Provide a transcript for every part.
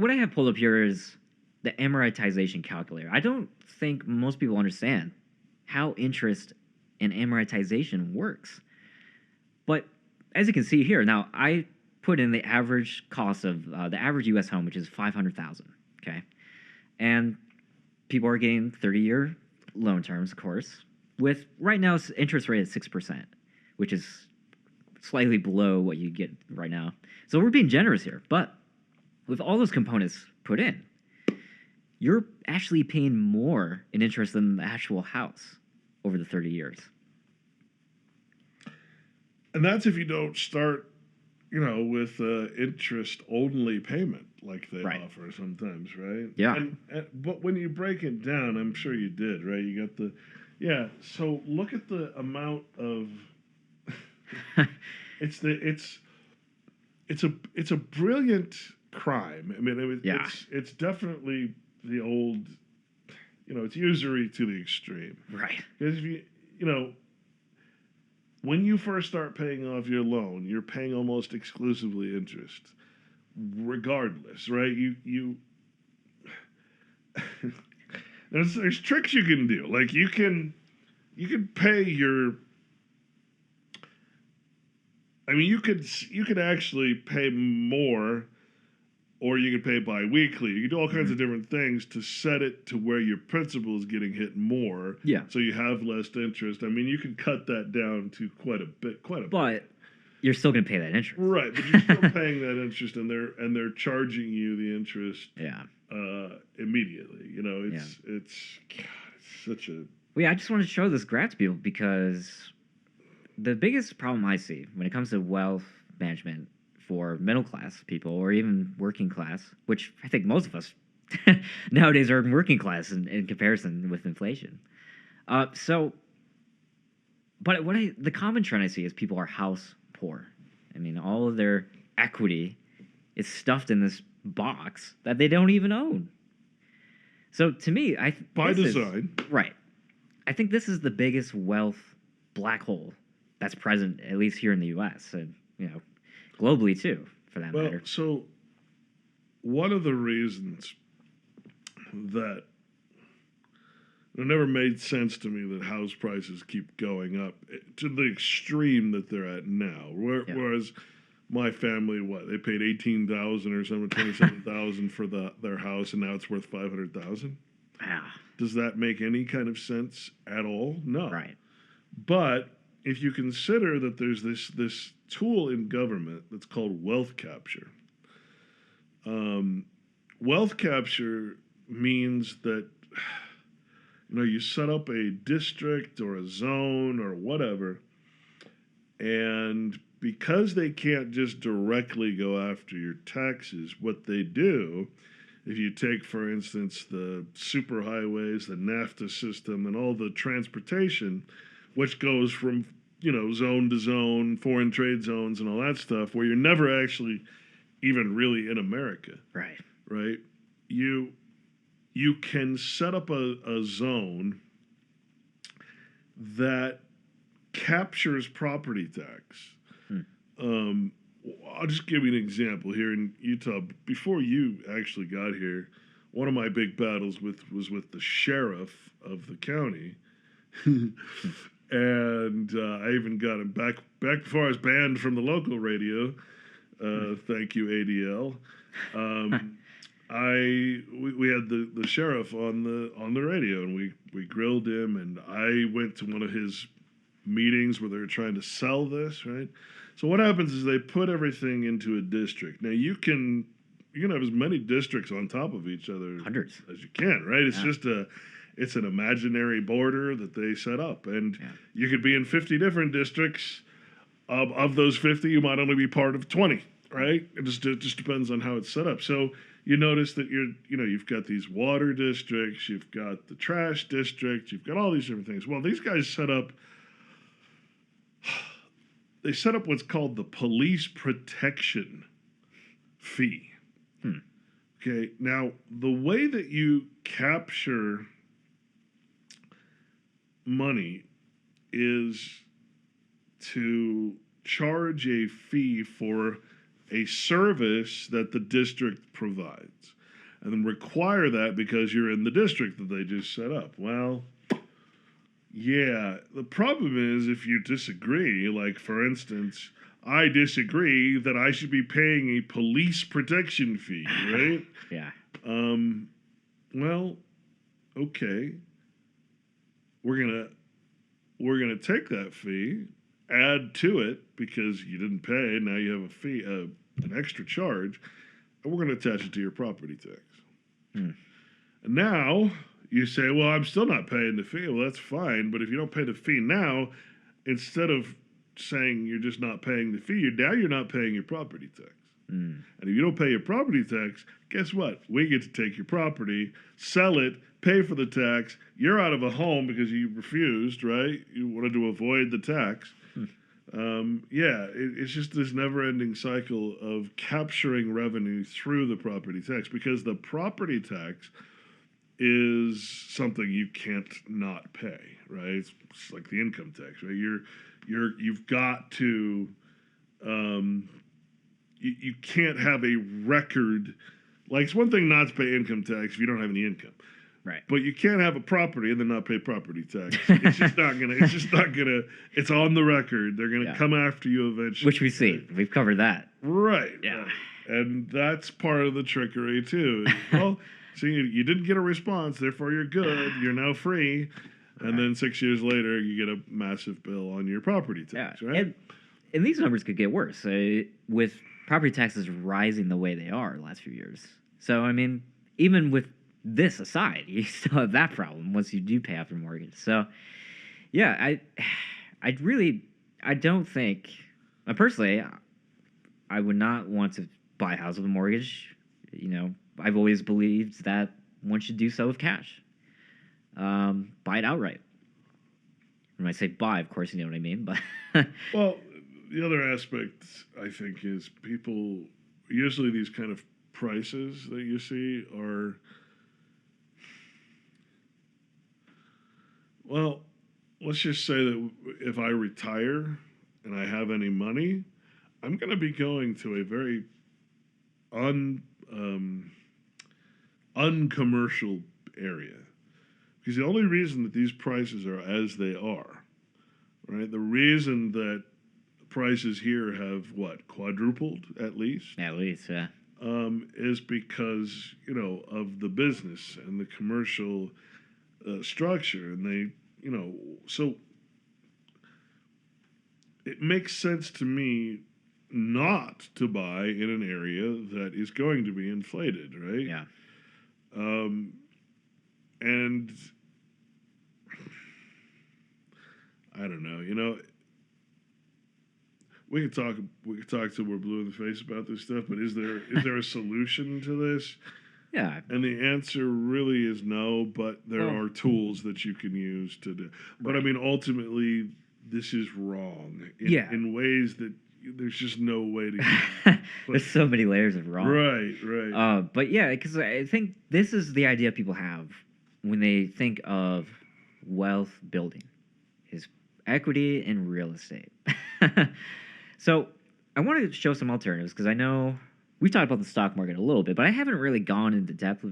what I have pulled up here is the amortization calculator. I don't think most people understand how interest and amortization works. But as you can see here, now I put in the average cost of the average U.S. home, which is $500,000. Okay, and people are getting 30-year loan terms, of course, with right now interest rate at 6%, which is slightly below what you get right now. So we're being generous here, but with all those components put in, you're actually paying more in interest than the actual house over the 30 years. And that's if you don't start, with interest-only payment like they offer sometimes, right? Yeah. But when you break it down, I'm sure you did, right? You got so look at the amount of it's a brilliant crime. I mean, it's definitely the old, it's usury to the extreme. Right. Because if when you first start paying off your loan, you're paying almost exclusively interest, regardless, right? There's tricks you can do. Like you can pay your. I mean, you could actually pay more, or you could pay bi-weekly. You could do all kinds of different things to set it to where your principal is getting hit more. Yeah. So you have less interest. I mean, you can cut that down to quite a bit. But you're still going to pay that interest. Right, but you're still paying that interest, and they're charging you the interest. Yeah. Immediately. It's such a. Well, yeah, I just wanted to show this graph to people because the biggest problem I see when it comes to wealth management for middle class people or even working class, which I think most of us nowadays are working class in comparison with inflation. But the common trend I see is people are house poor. I mean, all of their equity is stuffed in this box that they don't even own. So to me, by design, right? I think this is the biggest wealth black hole that's present, at least here in the U.S. and globally too, for that matter. So one of the reasons that it never made sense to me that house prices keep going up to the extreme that they're at now, whereas my family, they paid $18,000 or something, $27,000 for their house, and now it's worth $500,000. Yeah. Does that make any kind of sense at all? No. Right. But if you consider that there's this tool in government that's called wealth capture. Wealth capture means that you set up a district or a zone or whatever, and because they can't just directly go after your taxes, what they do, if you take, for instance, the superhighways, the NAFTA system, and all the transportation, which goes from zone to zone, foreign trade zones, and all that stuff, where you're never actually even really in America. Right. Right? You can set up a zone that captures property tax. I'll just give you an example here in Utah. Before you actually got here, one of my big battles was with the sheriff of the county. And I even got him back before I was banned from the local radio. Thank you, ADL. We had the sheriff on the radio, and we grilled him, and I went to one of his meetings where they were trying to sell this, right? So what happens is they put everything into a district. Now you can have as many districts on top of each other Hundreds. as you can, right? It's just it's an imaginary border that they set up, and you could be in 50 different districts. Of those 50, you might only be part of 20, right? It just depends on how it's set up. So you notice that you've got these water districts, you've got the trash district, you've got all these different things. Well, these guys set up what's called the police protection fee. Okay, now the way that you capture money is to charge a fee for a service that the district provides, and then require that because you're in the district that they just set up. Well, yeah, the problem is if you disagree, like for instance, I disagree that I should be paying a police protection fee, right? Yeah. Well, okay. We're gonna take that fee, add to it because you didn't pay. Now you have a fee, an extra charge, and we're gonna attach it to your property tax. Hmm. And now you say, "Well, I'm still not paying the fee." Well, that's fine, but if you don't pay the fee now, instead of saying you're just not paying the fee, you're not paying your property tax. Mm. And if you don't pay your property tax, guess what? We get to take your property, sell it, pay for the tax. You're out of a home because you refused, right? You wanted to avoid the tax. It's just this never-ending cycle of capturing revenue through the property tax, because the property tax is something you can't not pay, right? It's like the income tax, right? You've got to. You can't have a record. Like, it's one thing not to pay income tax if you don't have any income. Right. But you can't have a property and then not pay property tax. It's just not gonna. It's on the record. They're gonna come after you eventually. Which we've seen. Right? We've covered that. Right. Yeah. Right. And that's part of the trickery too. Well, see, you didn't get a response, therefore you're good. You're now free. And then 6 years later, you get a massive bill on your property tax, right? And these numbers could get worse with property taxes rising the way they are the last few years. So, I mean, even with this aside, you still have that problem once you do pay off your mortgage. So, yeah, I don't think, personally, I would not want to buy a house with a mortgage. You know, I've always believed that one should do so with cash. Buy it outright. When I say buy, of course, you know what I mean. But well, the other aspect, I think, is people, usually these kind of prices that you see are, well, let's just say that if I retire and I have any money, I'm going to be going to a very uncommercial area. Because the only reason that these prices are as they are, right? The reason that prices here have quadrupled at least? At least, yeah. Is because, of the business and the commercial structure. And they, so it makes sense to me not to buy in an area that is going to be inflated, right? Yeah. And I don't know, we could talk till we're blue in the face about this stuff, but is there a solution to this? Yeah. And the answer really is no, but there are tools that you can use to do. But I mean, ultimately, this is wrong in ways that there's just no way to. There's so many layers of wrong. Right. But yeah, because I think this is the idea people have when they think of wealth building, is equity in real estate. So I wanted to show some alternatives because I know we talked about the stock market a little bit, but I haven't really gone into depth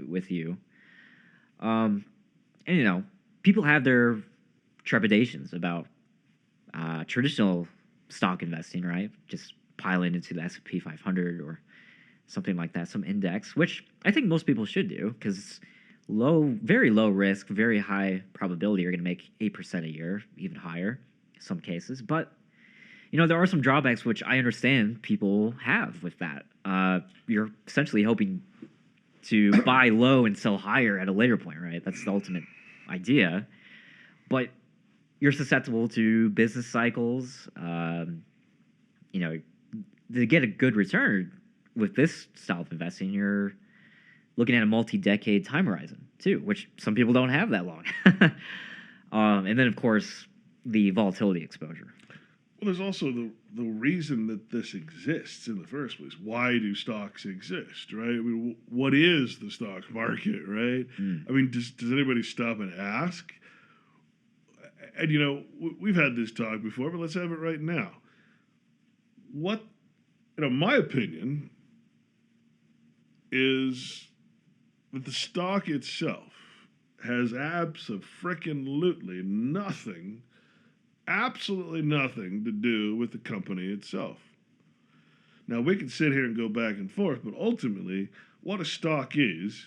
with you. And people have their trepidations about traditional stock investing, right? Just piling into the S&P 500 or something like that, some index, which I think most people should do because very low risk, very high probability you're going to make 8% a year, even higher in some cases. But there are some drawbacks which I understand people have with that. You're essentially hoping to buy low and sell higher at a later point, right? That's the ultimate idea. But you're susceptible to business cycles. To get a good return with this style of investing, you're looking at a multi-decade time horizon too, which some people don't have that long. And then, of course, the volatility exposure. Well, there's also the reason that this exists in the first place. Why do stocks exist, right? I mean, what is the stock market, right? I mean, does anybody stop and ask? And, we've had this talk before, but let's have it right now. What my opinion is that the stock itself has absolutely nothing to do with the company itself. Now, we can sit here and go back and forth, but ultimately, what a stock is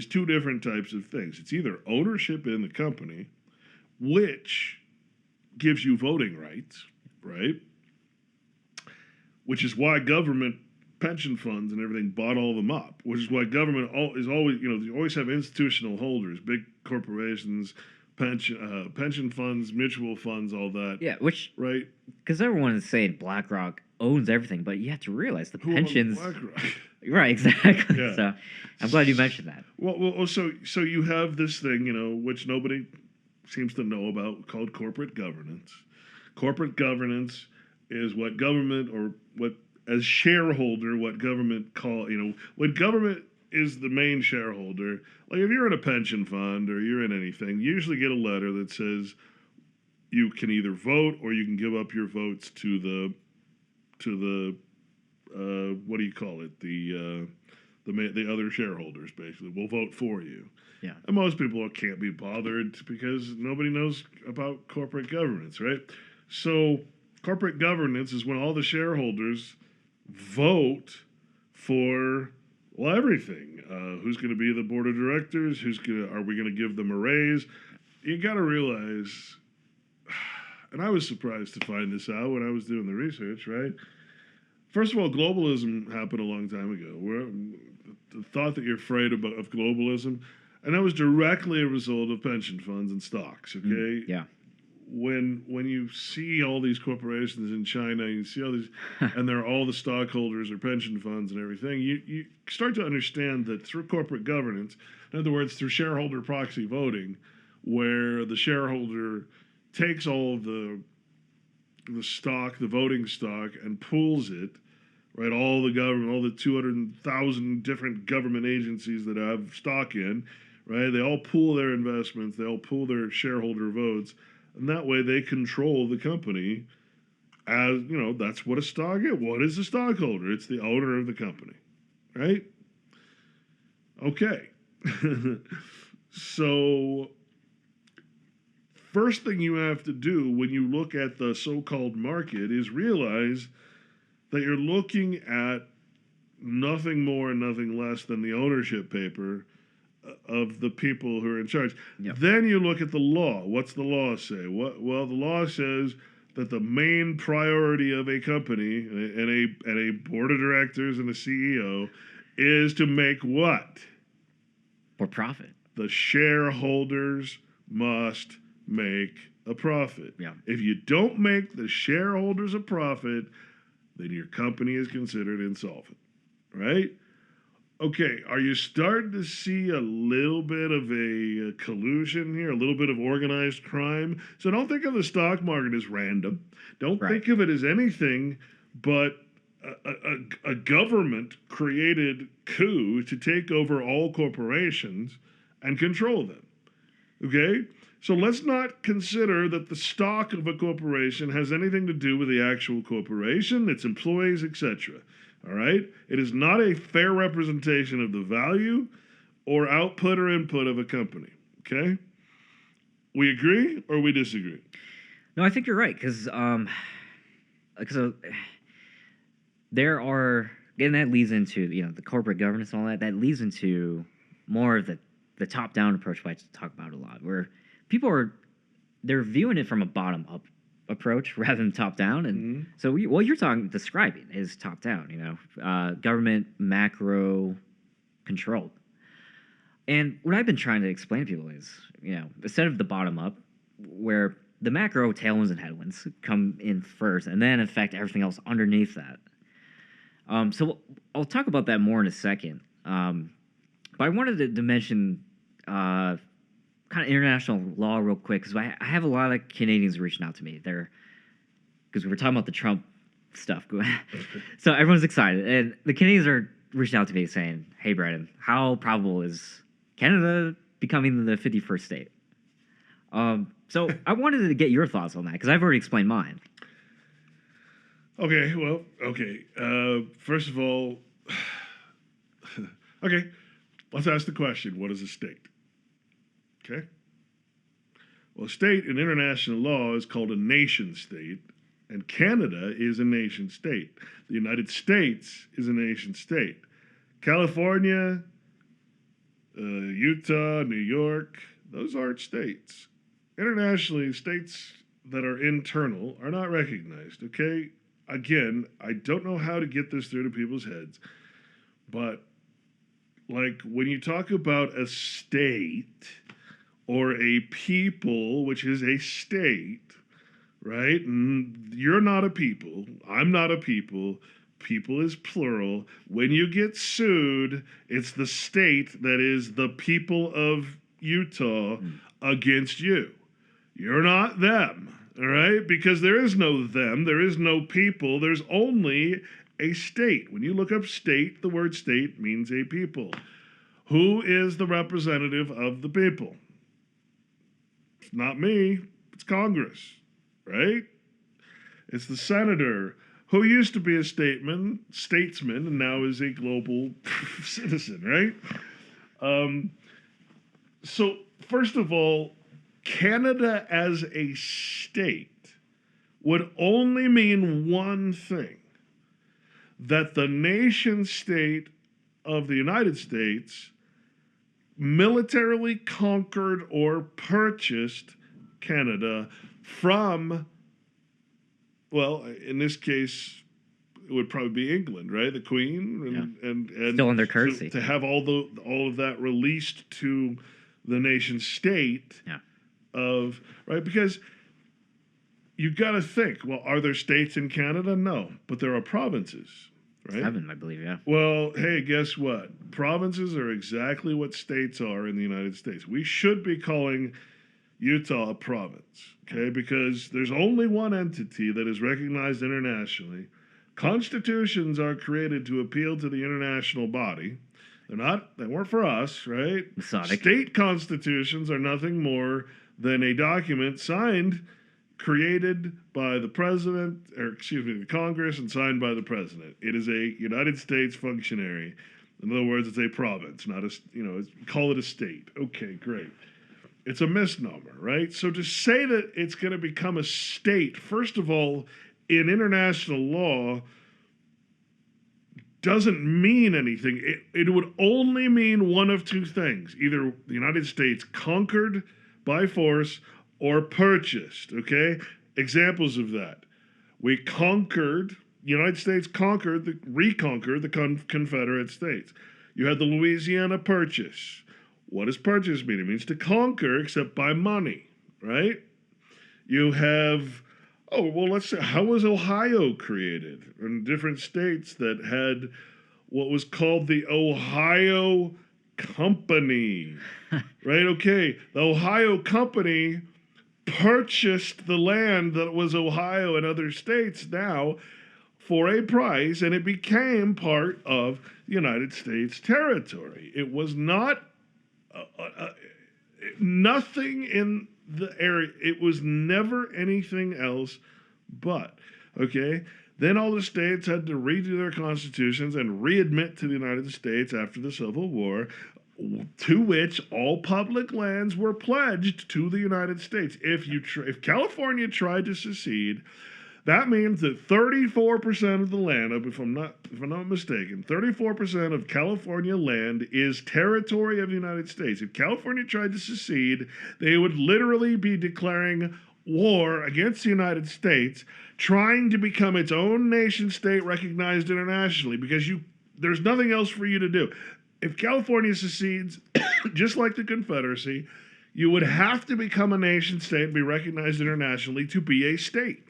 two different types of things. It's either ownership in the company, which gives you voting rights, right? Which is why government pension funds and everything bought all of them up, which is why government is always, you always have institutional holders, big corporations, pension funds, mutual funds, all that. Yeah, which, right? Because everyone is saying BlackRock owns everything, but you have to realize the pensions. BlackRock? Right, exactly. Yeah. So I'm glad you mentioned that. Well, so you have this thing, which nobody seems to know about, called corporate governance. Corporate governance is what government, or what as shareholder, what government when government is the main shareholder. Like if you're in a pension fund or you're in anything, you usually get a letter that says you can either vote or you can give up your votes to the what do you call it? The other shareholders basically will vote for you. Yeah. And most people can't be bothered because nobody knows about corporate governance, right? So corporate governance is when all the shareholders vote for everything. Who's going to be the board of directors? Are we going to give them a raise? You got to realize, and I was surprised to find this out when I was doing the research, right? First of all, globalism happened a long time ago. The thought that you're afraid of globalism, and that was directly a result of pension funds and stocks. Okay. Yeah. When you see all these corporations in China, you see all these, and they're all the stockholders or pension funds and everything, you start to understand that through corporate governance, in other words, through shareholder proxy voting, where the shareholder takes all of the stock, the voting stock, and pools it, right? All the government, all the 200,000 different government agencies that have stock in, right? They all pool their investments, they all pool their shareholder votes, and that way they control the company. As that's what a stock is. What is a stockholder? It's the owner of the company, right? Okay. So first thing you have to do when you look at the so-called market is realize that you're looking at nothing more and nothing less than the ownership paper of the people who are in charge. Yep. Then you look at the law. What's the law say? Well, the law says that the main priority of a company and a board of directors and a CEO is to make what? For profit. The shareholders must make a profit. Yeah. If you don't make the shareholders a profit, then your company is considered insolvent, right? Okay, are you starting to see a little bit of a collusion here, a little bit of organized crime? So don't think of the stock market as random. Don't think of it as anything but a government-created coup to take over all corporations and control them, okay? So let's not consider that the stock of a corporation has anything to do with the actual corporation, its employees, etc. All right? It is not a fair representation of the value or output or input of a company. Okay? We agree or we disagree? No, I think you're right because there are, and that leads into the corporate governance and all that. That leads into more of the top-down approach I talk about a lot, where people they're viewing it from a bottom-up approach rather than top-down, and so what you're describing is top-down. Government macro control, and what I've been trying to explain to people is, instead of the bottom-up, where the macro tailwinds and headwinds come in first, and then affect everything else underneath that. So I'll talk about that more in a second, but I wanted to mention kind of international law real quick, because I have a lot of Canadians reaching out to me. Because we were talking about the Trump stuff. So everyone's excited. And the Canadians are reaching out to me saying, hey, Brandon, how probable is Canada becoming the 51st state? So I wanted to get your thoughts on that, because I've already explained mine. Okay, well, okay. First of all, okay, let's ask the question: what is a state? Okay. Well, a state in international law is called a nation state, and Canada is a nation state. The United States is a nation state. California, Utah, New York, those aren't states. Internationally, states that are internal are not recognized, okay? Again, I don't know how to get this through to people's heads, but like when you talk about a state or a people, which is a state, right? And you're not a people. I'm not a people. People is plural. When you get sued, it's the state that is the people of Utah against you. You're not them, all right? Because there is no them, there is no people, there's only a state. When you look up state, the word state means a people. Who is the representative of the people? It's not me, it's Congress, right? It's the senator who used to be a statesman and now is a global citizen, right? So, first of all, Canada as a state would only mean one thing, that the nation state of the United States militarily conquered or purchased Canada from, well, in this case, it would probably be England, right? The Queen, and Still under courtesy. to have all of that released to the nation state. Yeah. Of right, because you got to think. Well, are there states in Canada? No, but there are provinces, right? 7, I believe. Yeah. Well, hey, guess what? Provinces are exactly what states are in the United States. We should be calling Utah a province, okay? Because there's only one entity that is recognized internationally. Constitutions are created to appeal to the international body. They weren't for us, right? Masonic. State constitutions are nothing more than a document signed, created by the president, or excuse me, the Congress, and signed by the president. It is a United States functionary. In other words, it's a province, not a, call it a state. Okay, great. It's a misnomer, right? So to say that it's going to become a state, first of all, in international law, doesn't mean anything. It would only mean one of two things. Either the United States conquered by force or purchased, okay? Examples of that. The United States reconquered the Confederate States. You had the Louisiana Purchase. What does purchase mean? It means to conquer, except by money, right? You have, let's say, how was Ohio created? In different states that had what was called the Ohio Company, right? Okay, the Ohio Company purchased the land that was Ohio and other states now for a price, and it became part of the United States territory. It was not nothing in the area. It was never anything else but, okay? Then all the states had to redo their constitutions and readmit to the United States after the Civil War, to which all public lands were pledged to the United States. If California tried to secede, that means that 34% of the land, if I'm not mistaken, 34% of California land is territory of the United States. If California tried to secede, they would literally be declaring war against the United States, trying to become its own nation state recognized internationally, because there's nothing else for you to do. If California secedes, just like the Confederacy, you would have to become a nation state and be recognized internationally to be a state.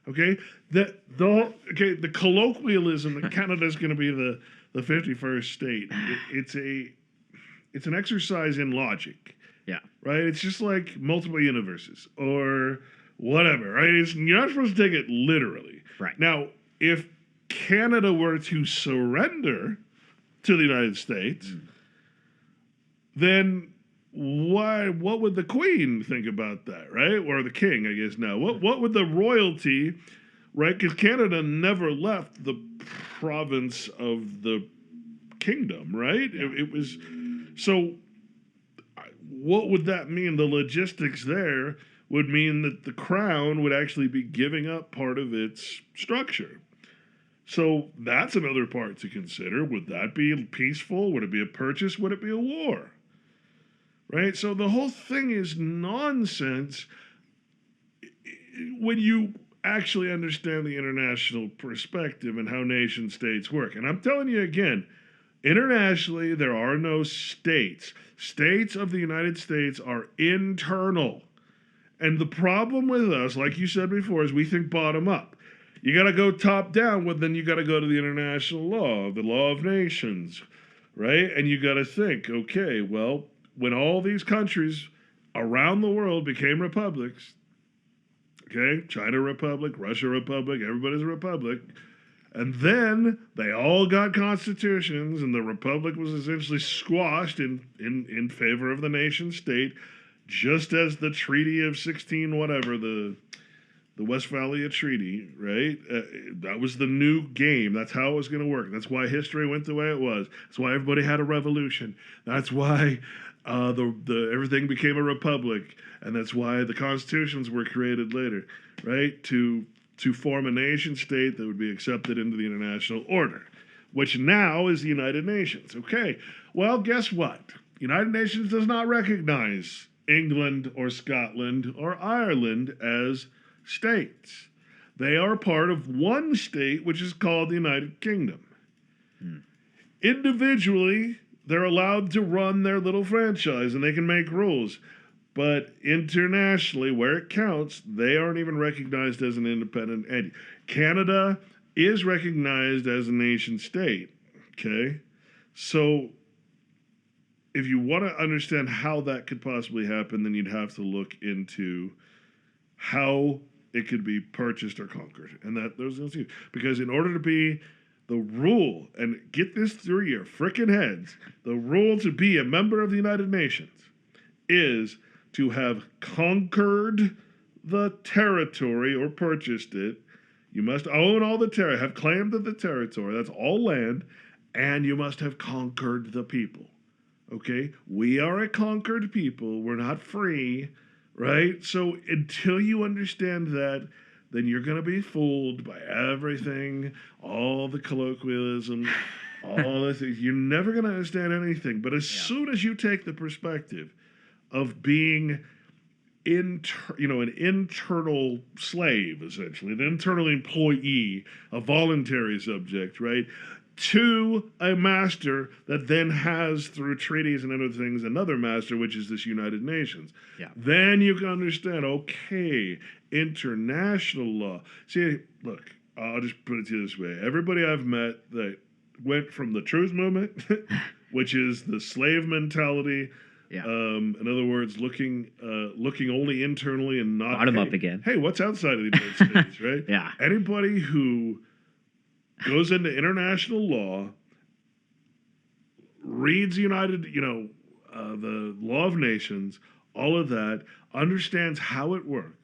Okay? The colloquialism that Canada is going to be the 51st state, it's an exercise in logic. Yeah. Right? It's just like multiple universes or whatever, right? You're not supposed to take it literally. Right. Now, if Canada were to surrender to the United States, then what would the Queen think about that, right? Or the King, I guess now. What would the royalty, right? Because Canada never left the province of the kingdom, right? Yeah. It was so. What would that mean? The logistics there would mean that the crown would actually be giving up part of its structure. So that's another part to consider. Would that be peaceful? Would it be a purchase? Would it be a war? Right? So the whole thing is nonsense when you actually understand the international perspective and how nation states work. And I'm telling you again, internationally, there are no states. States of the United States are internal. And the problem with us, like you said before, is we think bottom up. You got to go top down, well, then you got to go to the international law, the law of nations, right? And you got to think, okay, well, when all these countries around the world became republics, okay, China Republic, Russia Republic, everybody's a republic, and then they all got constitutions, and the republic was essentially squashed in favor of the nation state, just as the Treaty of 16 whatever, the Westphalia Treaty, right? That was the new game. That's how it was going to work. That's why history went the way it was. That's why everybody had a revolution. That's why the everything became a republic, and that's why the constitutions were created later, right? To form a nation state that would be accepted into the international order, which now is the United Nations. Okay, well, guess what? United Nations does not recognize England or Scotland or Ireland as states. They are part of one state, which is called the United Kingdom. Individually, they're allowed to run their little franchise and they can make rules. But internationally, where it counts, they aren't even recognized as an independent entity. Canada is recognized as a nation state. Okay? So if you want to understand how that could possibly happen, then you'd have to look into how it could be purchased or conquered. And those are because in order to be the rule, and get this through your frickin' heads, the rule to be a member of the United Nations is to have conquered the territory or purchased it. You must own all the territory, have claim to the territory, that's all land, and you must have conquered the people. Okay? We are a conquered people. We're not free, right? So until you understand that, then you're going to be fooled by everything, all the colloquialism, all the things. You're never going to understand anything. But as soon as you take the perspective of being an internal slave, essentially, an internal employee, a voluntary subject, right, to a master that then has, through treaties and other things, another master, which is this United Nations. Yeah. Then you can understand, okay, international law. See, look, I'll just put it to you this way. Everybody I've met that went from the truth movement, which is the slave mentality, in other words, looking only internally and not bottom up again. Hey, what's outside of the United States, right? Yeah. Anybody who goes into international law, reads the law of nations, all of that, understands how it works.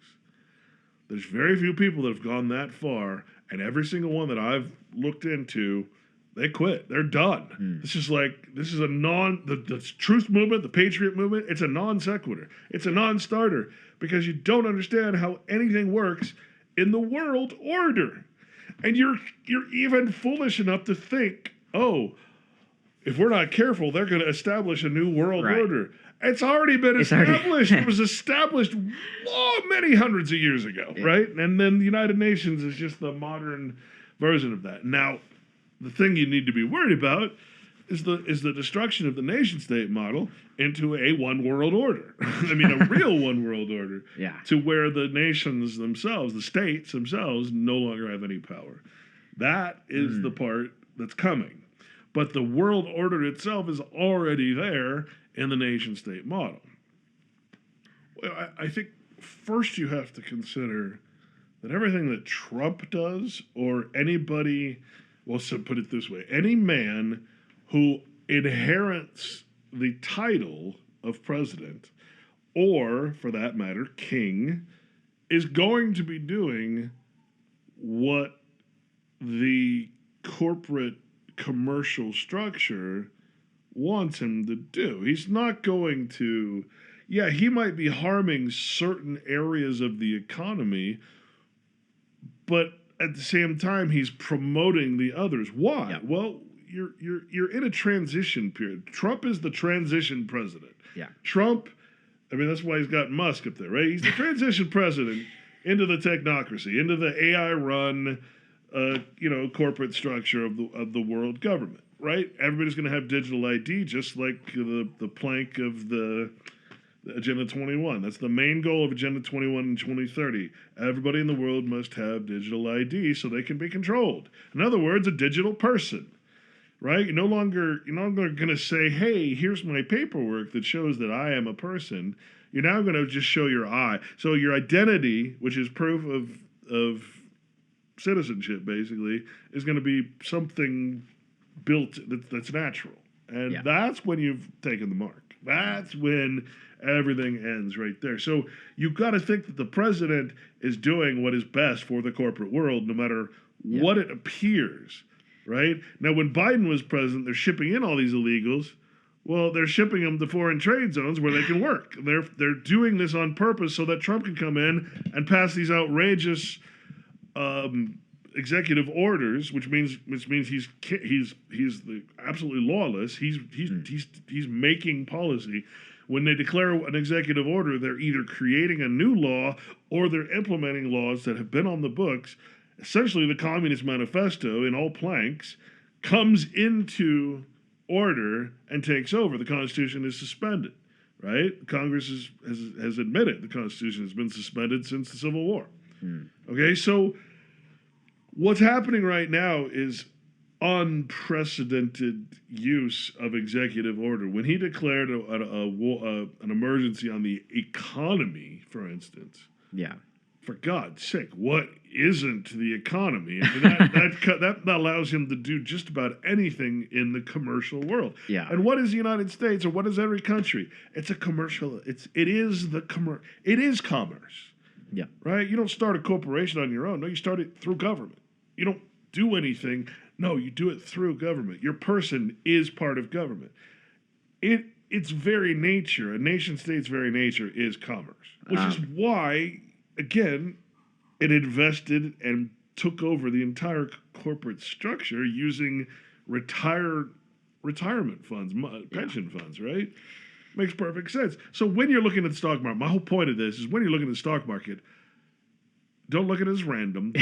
There's very few people that have gone that far, and every single one that I've looked into, they quit. They're done. This is the truth movement, the patriot movement, it's a non sequitur. It's a non-starter because you don't understand how anything works in the world order. And you're even foolish enough to think, oh, if we're not careful, they're going to establish a new world order. It's already been established. It was established many hundreds of years ago, right? And then the United Nations is just the modern version of that. Now, the thing you need to be worried about is the destruction of the nation-state model into a one-world order. I mean, a real one-world order. Yeah. To where the nations themselves, the states themselves, no longer have any power. That is the part that's coming. But the world order itself is already there in the nation-state model. Well, I think first you have to consider that everything that Trump does, or anybody, well, so put it this way, any man who inherits the title of president, or, for that matter, king, is going to be doing what the corporate commercial structure wants him to do. He's not going to, yeah, he might be harming certain areas of the economy, but at the same time, he's promoting the others. Why? Yeah. Well, you're in a transition period. Trump is the transition president. Yeah. Trump, I mean, that's why he's got Musk up there, right? He's the transition president into the technocracy, into the AI run, corporate structure of the world government, right? Everybody's going to have digital ID, just like the plank of the Agenda 21. That's the main goal of Agenda 21 in 2030. Everybody in the world must have digital ID so they can be controlled. In other words, a digital person, right? You're no longer going to say, hey, here's my paperwork that shows that I am a person. You're now going to just show your eye. So your identity, which is proof of citizenship, basically, is going to be something built that's natural. And that's when you've taken the mark. That's when everything ends right there. So you've got to think that the president is doing what is best for the corporate world, no matter what it appears, right? Now, when Biden was president, they're shipping in all these illegals. Well, they're shipping them to foreign trade zones where they can work. They're doing this on purpose so that Trump can come in and pass these outrageous executive orders, which means he's the absolutely lawless. He's making policy. When they declare an executive order, they're either creating a new law or they're implementing laws that have been on the books. Essentially, the Communist Manifesto in all planks comes into order and takes over. The Constitution is suspended, right? Congress has admitted the Constitution has been suspended since the Civil War. Okay, so what's happening right now is unprecedented use of executive order. When he declared an emergency on the economy, for instance, for God's sake, what isn't the economy? I mean, that allows him to do just about anything in the commercial world. Yeah. And what is the United States, or what is every country? It's a commercial. It is commerce. Yeah. Right? You don't start a corporation on your own. No, you start it through government. You don't do anything. No, you do it through government. Your person is part of government. Its very nature, a nation state's very nature, is commerce, which is why, again, it invested and took over the entire corporate structure using retirement funds, pension funds, right? Makes perfect sense. So when you're looking at the stock market, my whole point of this is when you're looking at the stock market, don't look at it as random.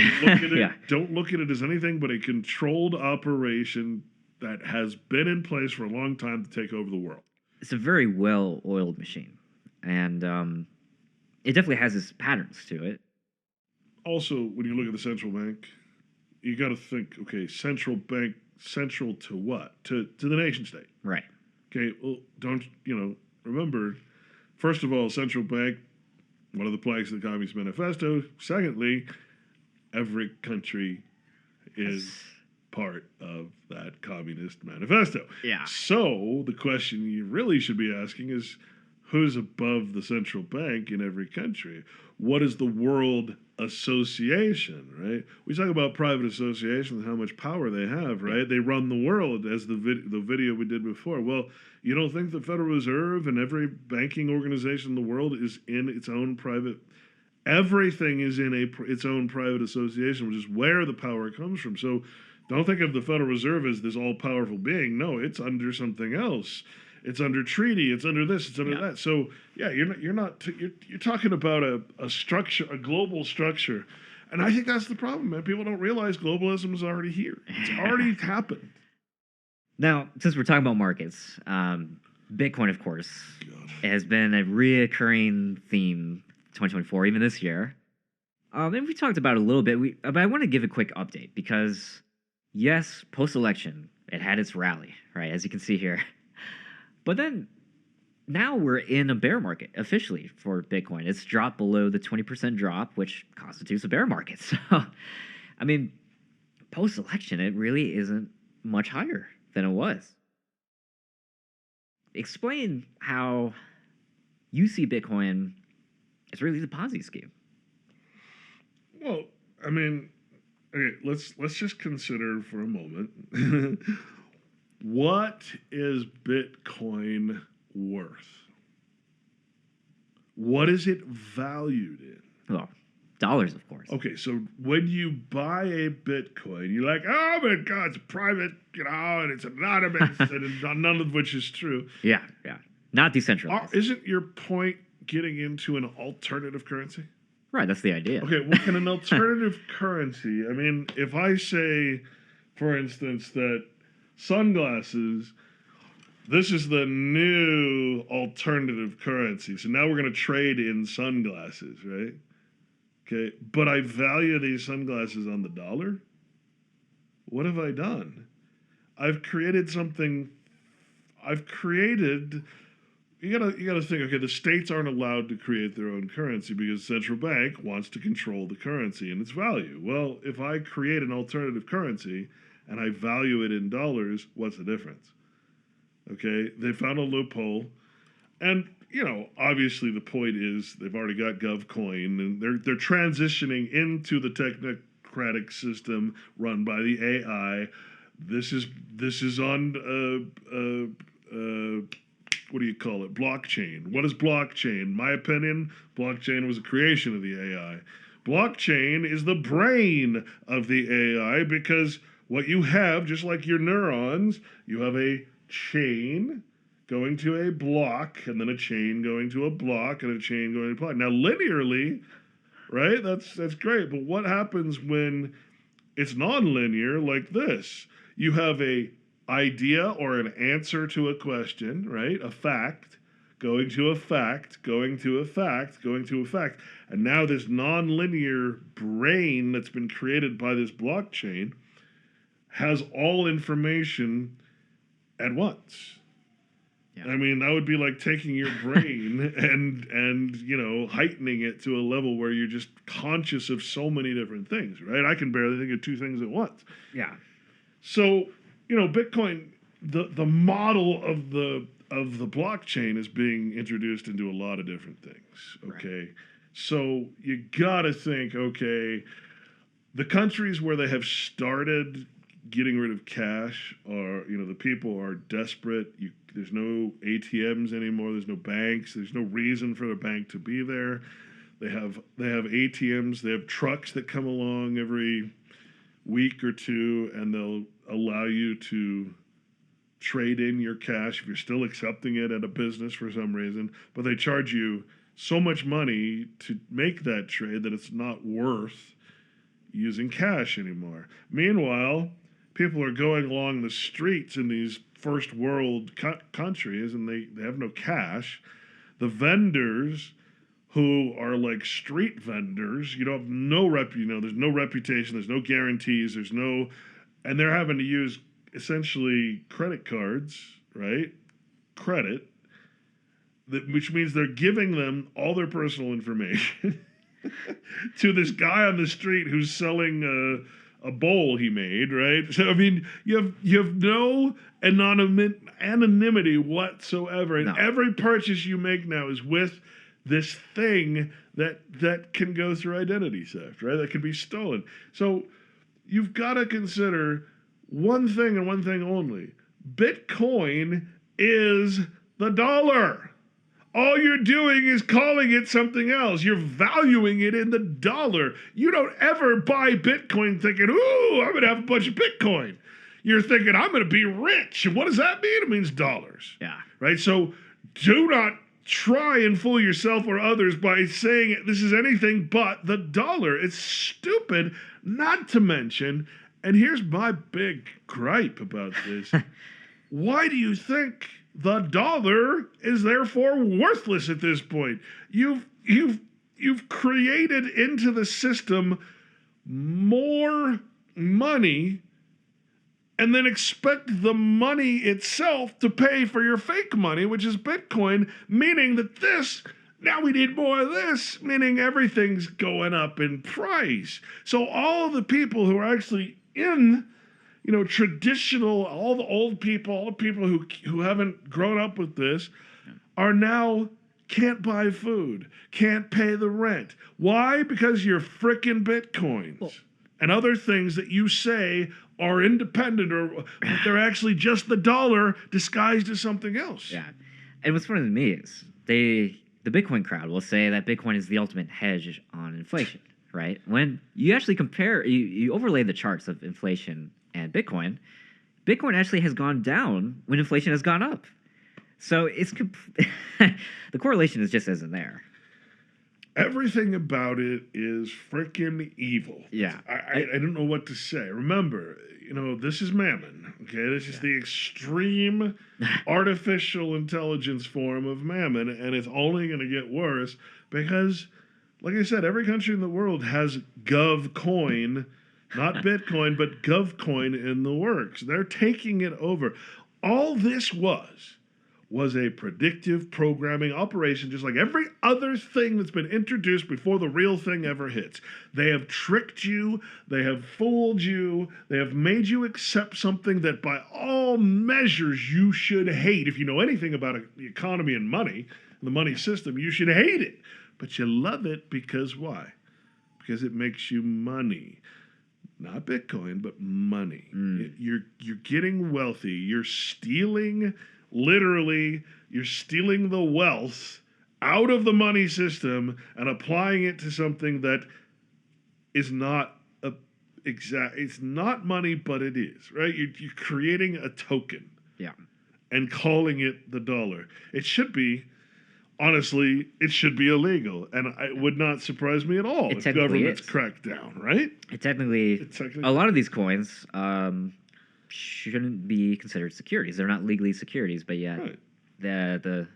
Don't look at it as anything but a controlled operation that has been in place for a long time to take over the world. It's a very well-oiled machine, and it definitely has its patterns to it. Also, when you look at the central bank, you got to think, okay, central bank, central to what? To the nation state. Right. Okay, well, remember, first of all, central bank, one of the planks of the Communist Manifesto. Secondly, every country is part of that Communist Manifesto. Yeah. So the question you really should be asking is, who's above the central bank in every country? What is the World Association, right? We talk about private associations and how much power they have, right? They run the world, as the video we did before. Well, you don't think the Federal Reserve and every banking organization in the world is in its own private... Everything is in its own private association, which is where the power comes from. So don't think of the Federal Reserve as this all-powerful being. No, it's under something else. It's under treaty. It's under this. It's under that. So yeah, you're talking about a structure, a global structure, and I think that's the problem, man. People don't realize globalism is already here. It's already happened. Now, since we're talking about markets, Bitcoin, of course, has been a reoccurring theme 2024, even this year. And we talked about it a little bit, but I want to give a quick update because, yes, post-election, it had its rally, right, as you can see here. But then now we're in a bear market officially for Bitcoin. It's dropped below the 20% drop, which constitutes a bear market. So, I mean, post-election, it really isn't much higher than it was. Explain how you see Bitcoin as really the Ponzi scheme. Well, I mean, Okay, let's just consider for a moment what is Bitcoin worth? What is it valued in? Well, dollars, of course. Okay, so when you buy a Bitcoin, you're like, oh my God, it's private, and it's anonymous, and none of which is true. Yeah. Not decentralized. Isn't your point getting into an alternative currency? Right, that's the idea. Okay, well, can an alternative currency, I mean, if I say, for instance, that sunglasses, this is the new alternative currency. So now we're going to trade in sunglasses, right? Okay, but I value these sunglasses on the dollar. What have I done? I've created something. You gotta think. Okay, the states aren't allowed to create their own currency because the central bank wants to control the currency and its value. Well, if I create an alternative currency and I value it in dollars, what's the difference? Okay, they found a loophole, and obviously the point is they've already got GovCoin, and they're transitioning into the technocratic system run by the AI. This is on what do you call it? Blockchain. What is blockchain? My opinion, blockchain was a creation of the AI. Blockchain is the brain of the AI because what you have, just like your neurons, you have a chain going to a block, and then a chain going to a block, and a chain going to a block. Now, linearly, right? That's great. But what happens when it's nonlinear like this? You have a idea or an answer to a question, right? A fact, going to a fact, going to a fact, going to a fact. And now this nonlinear brain that's been created by this blockchain has all information at once. Yeah. I mean, that would be like taking your brain and heightening it to a level where you're just conscious of so many different things, right? I can barely think of two things at once. Yeah. So, Bitcoin, the model of the blockchain is being introduced into a lot of different things. Okay. Right. So you gotta think, okay, the countries where they have started getting rid of cash are, the people are desperate. There's no ATMs anymore. There's no banks. There's no reason for the bank to be there. They have ATMs. They have trucks that come along every week or two, and they'll allow you to trade in your cash if you're still accepting it at a business for some reason. But they charge you so much money to make that trade that it's not worth using cash anymore. Meanwhile, people are going along the streets in these first world countries, and they have no cash. The vendors who are like street vendors, have no there's no reputation, there's no guarantees, and they're having to use essentially credit cards, right? Credit, which means they're giving them all their personal information to this guy on the street who's selling a bowl he made, right? So I mean, you have no anonymity whatsoever, and every purchase you make now is with this thing that can go through identity theft, right? That can be stolen. So you've got to consider one thing and one thing only. Bitcoin is the dollar. All you're doing is calling it something else. You're valuing it in the dollar. You don't ever buy Bitcoin thinking, ooh, I'm going to have a bunch of Bitcoin. You're thinking, I'm going to be rich. And what does that mean? It means dollars. Yeah. Right? So do not try and fool yourself or others by saying this is anything but the dollar. It's stupid, not to mention, and here's my big gripe about this. Why do you think the dollar is therefore worthless at this point? You've created into the system more money and then expect the money itself to pay for your fake money, which is Bitcoin, meaning that now we need more of this, meaning everything's going up in price. So all of the people who are actually in traditional, all the old people, all the people who haven't grown up with this are now can't buy food, can't pay the rent. Why? Because you're frickin' Bitcoins. Well, and other things that you say are independent, but they're actually just the dollar disguised as something else. Yeah. And what's funny to me is the Bitcoin crowd will say that Bitcoin is the ultimate hedge on inflation, right? When you actually compare, you overlay the charts of inflation and Bitcoin actually has gone down when inflation has gone up. So the correlation is just isn't there. Everything about it is freaking evil. Yeah. I don't know what to say. Remember, this is Mammon. Okay, this is the extreme artificial intelligence form of Mammon, and it's only going to get worse because, like I said, every country in the world has GovCoin, not Bitcoin, but GovCoin in the works. They're taking it over. All this was a predictive programming operation, just like every other thing that's been introduced before the real thing ever hits. They have tricked you, they have fooled you, they have made you accept something that by all measures you should hate. If you know anything about the economy and money, the money system, you should hate it. But you love it because why? Because it makes you money. Not Bitcoin, but money. You're getting wealthy. You're stealing... Literally, you're stealing the wealth out of the money system and applying it to something that is not it's not money, but it is, right? You're creating a token. Yeah. And calling it the dollar. It should be, honestly, it should be illegal. And it would not surprise me at all if governments crack down, right? A lot of these coins, shouldn't be considered securities. They're not legally securities, but yet the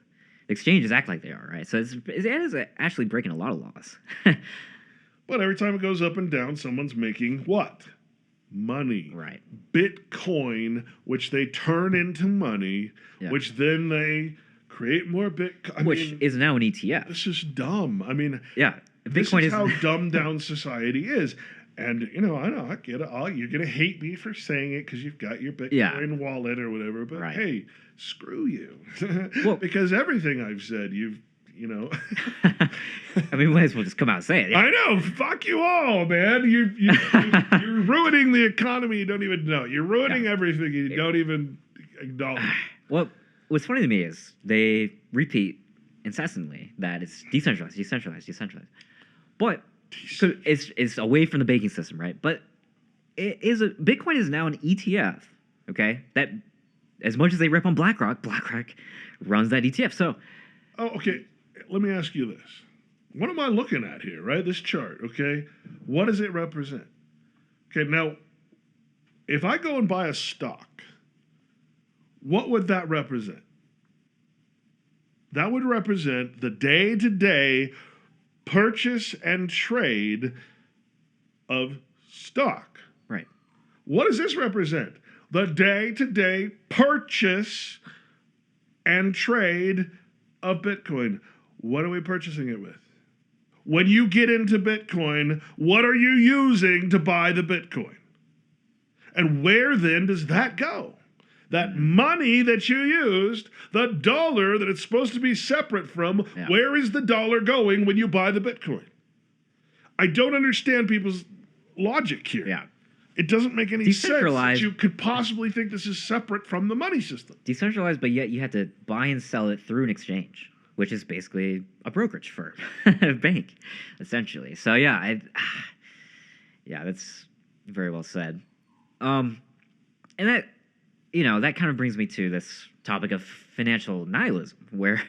exchanges act like they are, right? So it is actually breaking a lot of laws. But every time it goes up and down, someone's making what? Money. Right. Bitcoin, which they turn into money, which then they create more Bitcoin. Which is now an ETF. This is dumb. I mean, Bitcoin is how dumbed down society is. And, I know, I get it. You're going to hate me for saying it because you've got your Bitcoin wallet or whatever. But, hey, screw you. Well, because everything I've said, I mean, we might as well just come out and say it. Yeah. I know. Fuck you all, man. You're ruining the economy. You don't even know. You're ruining everything. You don't even acknowledge. Well, what's funny to me is they repeat incessantly that it's decentralized. But... So it's away from the banking system, right? But Bitcoin is now an ETF, okay? That as much as they rip on BlackRock runs that ETF. So, okay. Let me ask you this: what am I looking at here? Right, this chart. Okay, what does it represent? Okay, now if I go and buy a stock, what would that represent? That would represent the day-to-day purchase and trade of stock. Right. What does this represent? The day-to-day purchase and trade of Bitcoin. What are we purchasing it with? When you get into Bitcoin, what are you using to buy the Bitcoin? And where then does that go? That money that you used, the dollar that it's supposed to be separate from, where is the dollar going when you buy the Bitcoin? I don't understand people's logic here. Yeah. It doesn't make any sense that you could possibly think this is separate from the money system. Decentralized, but yet you have to buy and sell it through an exchange, which is basically a brokerage firm, a bank, essentially. So, that's very well said. And that... that kind of brings me to this topic of financial nihilism, where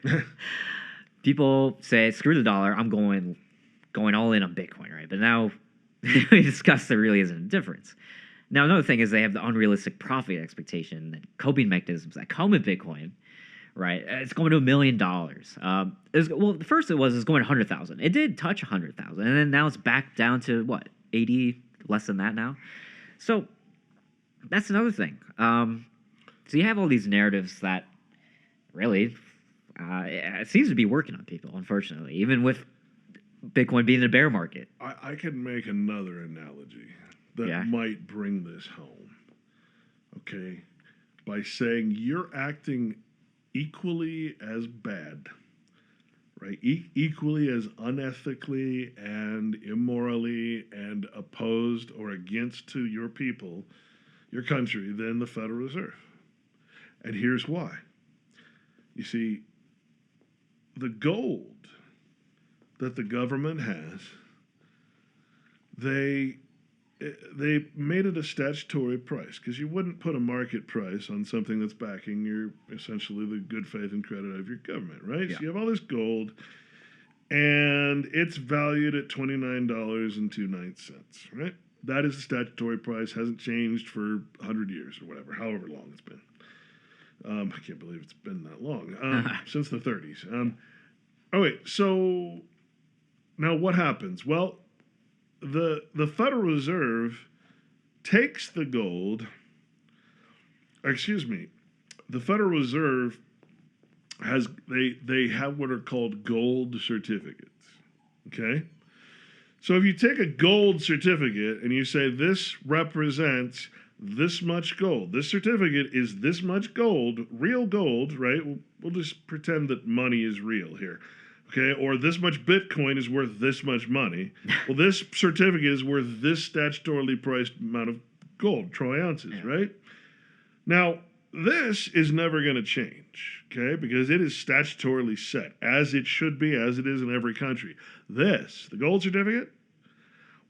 people say, screw the dollar, I'm going all in on Bitcoin, right? But now we discussed there really isn't a difference. Now, another thing is they have the unrealistic profit expectation and coping mechanisms that come with Bitcoin, right? It's going to $1 million. The first it was going to 100,000. It did touch 100,000, and then now it's back down to, 80, less than that now? So that's another thing. So you have all these narratives that really it seems to be working on people, unfortunately, even with Bitcoin being in a bear market. I can make another analogy that might bring this home, okay? By saying you're acting equally as bad right? Equally as unethically and immorally and opposed or against to your people, your country, than the Federal Reserve. And here's why. You see, the gold that the government has, they made it a statutory price, because you wouldn't put a market price on something that's backing your, essentially, the good faith and credit of your government, right? Yeah. So you have all this gold, and it's valued at $29.29, right? That is the statutory price. Hasn't changed for 100 years or whatever, however long it's been. I can't believe it's been that long, since the 30s. So now what happens? Well, the Federal Reserve takes the gold. The Federal Reserve has they have what are called gold certificates. Okay? So if you take a gold certificate and you say this represents this much gold, this certificate is this much gold, real gold, right? We'll just pretend that money is real here. Okay, or this much Bitcoin is worth this much money. Well, this certificate is worth this statutorily priced amount of gold, troy ounces, right? Now, this is never going to change, okay, because it is statutorily set, as it should be, as it is in every country. This, the gold certificate,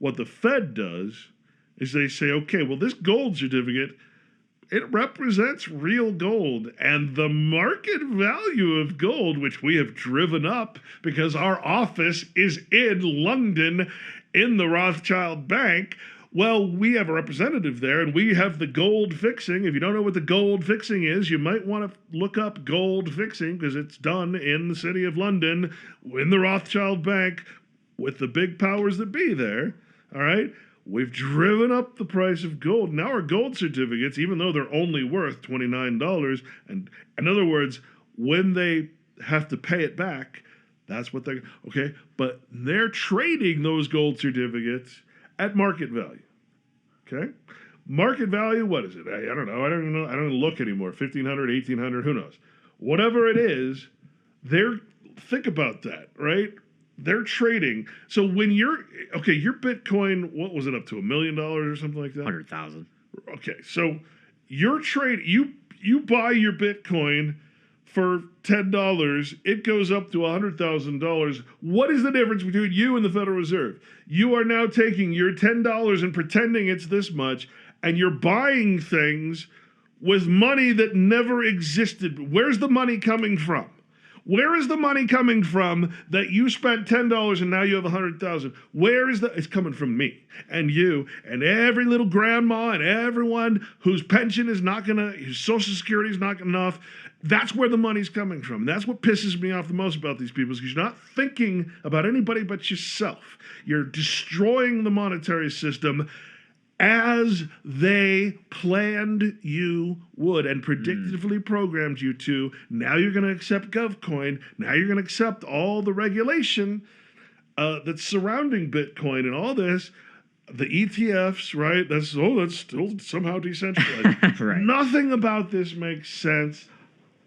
what the Fed does is they say, okay, well, this gold certificate, it represents real gold, and the market value of gold, which we have driven up because our office is in London in the Rothschild Bank. Well, we have a representative there, and we have the gold fixing. If you don't know what the gold fixing is, you might want to look up gold fixing, because it's done in the city of London in the Rothschild Bank with the big powers that be there. All right? We've driven up the price of gold. Now our gold certificates, even though they're only worth $29, and in other words, when they have to pay it back, that's what they're, okay? But they're trading those gold certificates at market value, okay? Market value, what is it? I don't know. I don't even know. I don't look anymore. 1,500, 1,800, who knows? Whatever it is, think about that, right? They're trading. So when your Bitcoin, what was it up to, $1 million or something like that? 100,000. Okay, so your trade, you buy your Bitcoin for $10, it goes up to $100,000. What is the difference between you and the Federal Reserve? You are now taking your $10 and pretending it's this much, and you're buying things with money that never existed. Where's the money coming from? Where is the money coming from that you spent $10 and now you have $100,000? Where is it's coming from me and you and every little grandma and everyone whose pension is not gonna, whose Social Security is not enough. That's where the money's coming from. That's what pisses me off the most about these people, is because you're not thinking about anybody but yourself. You're destroying the monetary system as they planned you would and predictively programmed you to. Now you're going to accept GovCoin. Now you're going to accept all the regulation that's surrounding Bitcoin and all this. The ETFs, right? That's still somehow decentralized. Right. Nothing about this makes sense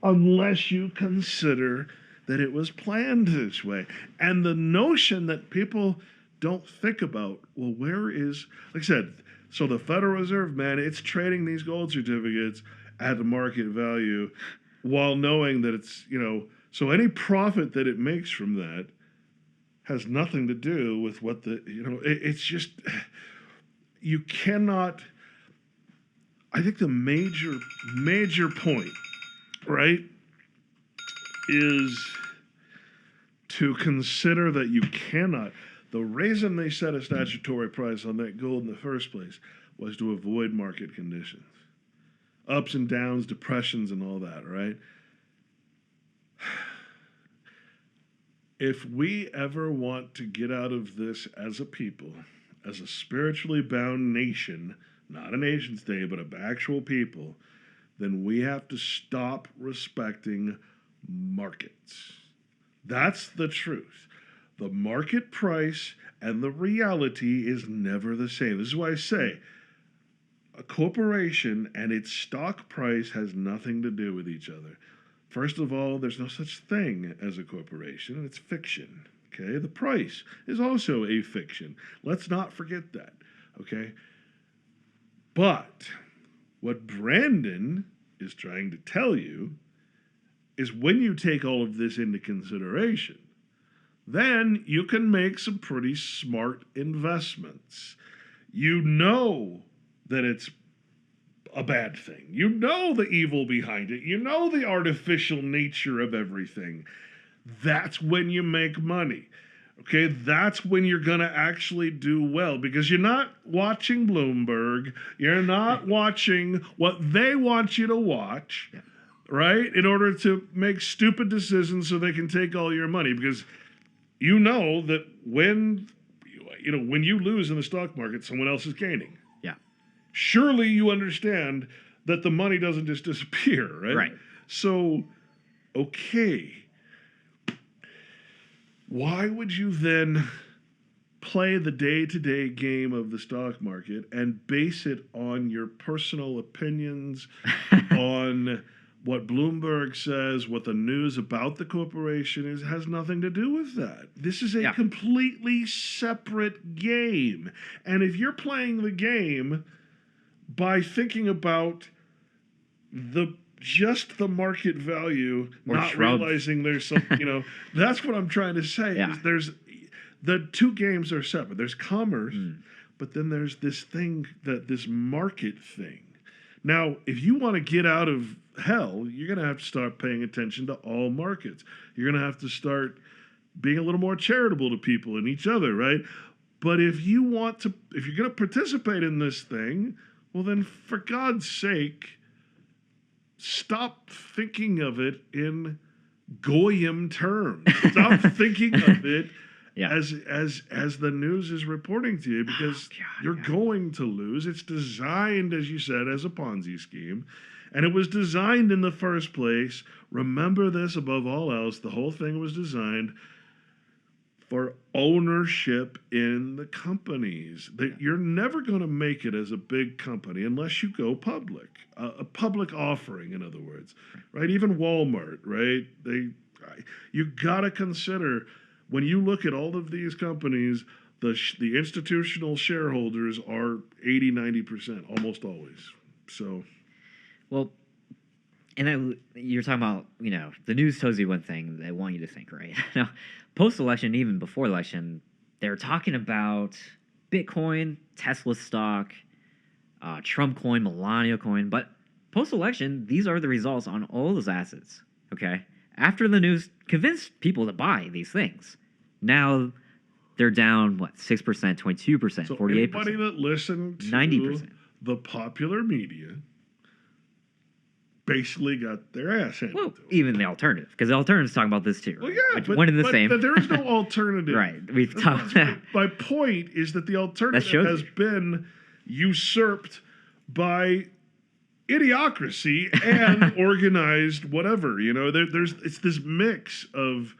unless you consider that it was planned this way. And the notion that people don't think about, well, where is, like I said, so the Federal Reserve, man, it's trading these gold certificates at the market value while knowing that it's, so any profit that it makes from that has nothing to do with what it's just, you cannot, I think the major point, right, is to consider that you cannot. The reason they set a statutory price on that gold in the first place was to avoid market conditions. Ups and downs, depressions, and all that, right? If we ever want to get out of this as a people, as a spiritually bound nation, not a nation state, but an actual people, then we have to stop respecting markets. That's the truth. The market price and the reality is never the same. This is why I say a corporation and its stock price has nothing to do with each other. First of all, there's no such thing as a corporation. It's fiction. Okay? The price is also a fiction. Let's not forget that. Okay? But what Brandon is trying to tell you is when you take all of this into consideration, then you can make some pretty smart investments. You know that it's a bad thing. You know the evil behind it. You know the artificial nature of everything. That's when you make money. Okay, that's when you're going to actually do well because you're not watching Bloomberg. You're not watching what they want you to watch, right? In order to make stupid decisions so they can take all your money because you know that when you lose in the stock market, someone else is gaining. Yeah. Surely you understand that the money doesn't just disappear, right? Right. So, okay. Why would you then play the day-to-day game of the stock market and base it on your personal opinions, on what Bloomberg says, what the news about the corporation is? Has nothing to do with that. This is a completely separate game. And if you're playing the game by thinking about just the market value, or not realizing there's some, that's what I'm trying to say. Yeah. Is there's the two games are separate. There's commerce, but then there's this thing, this market thing. Now, if you want to get out of hell, you're going to have to start paying attention to all markets. You're going to have to start being a little more charitable to people and each other, right? But if you're going to participate in this thing, well, then for God's sake, stop thinking of it in goyim terms. Stop thinking of it as the news is reporting to you, because you're going to lose. It's designed, as you said, as a Ponzi scheme, and it was designed in the first place. Remember this above all else. The whole thing was designed for ownership in the companies. That you're never going to make it as a big company unless you go public, a public offering, in other words, right? Even Walmart, right? You got to consider, when you look at all of these companies, the institutional shareholders are 80-90%, almost always. So, well, and you're talking about, the news tells you one thing, they want you to think, right? Now, post-election, even before election, they're talking about Bitcoin, Tesla stock, Trump coin, Melania coin, but post-election, these are the results on all those assets, okay? After the news convinced people to buy these things, now they're down, 6%, 22%, so 48%. Anybody that listened to 90%. the popular media basically got their ass handed to them. Even the alternative, because the alternative's talking about this too, right? Well, yeah, but one and the same. But there is no alternative. Right, we've talked about. My point is that the alternative has been usurped by idiocracy and organized whatever. It's this mix of,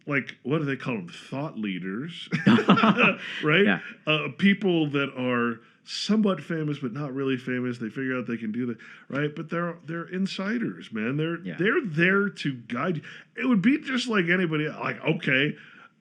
like, what do they call them? Thought leaders, right? Yeah. People that are somewhat famous but not really famous. They figure out they can do that, right? But they're insiders, man. They're there to guide you. It would be just like anybody. Like, okay,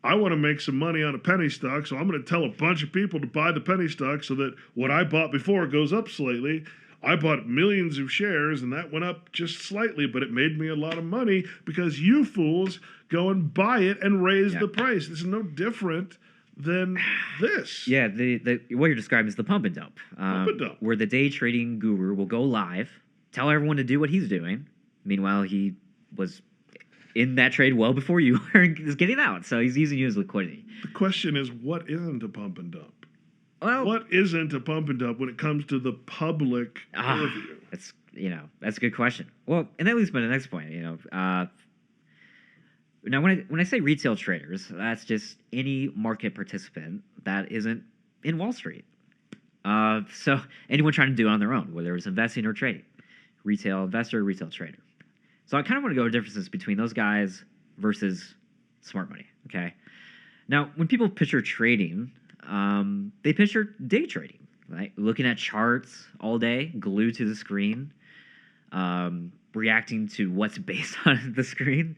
I want to make some money on a penny stock, so I'm going to tell a bunch of people to buy the penny stock so that what I bought before goes up slightly. I bought millions of shares, and that went up just slightly, but it made me a lot of money because you fools go and buy it and raise the price. This is no different than this. Yeah, the what you're describing is the pump and dump. Pump and dump. Where the day trading guru will go live, tell everyone to do what he's doing. Meanwhile, he was in that trade well before you were getting out, so he's using you as liquidity. The question is, what isn't a pump and dump? Well, what isn't a pump and dump when it comes to the public purview? That's a good question. Well, and that leads me to the next point. Now, when I say retail traders, that's just any market participant that isn't in Wall Street. So anyone trying to do it on their own, whether it's investing or trading, retail investor, retail trader. So I kind of want to go over differences between those guys versus smart money. Okay. Now, when people picture trading, they picture day trading, right? Looking at charts all day, glued to the screen. reacting to what's based on the screen,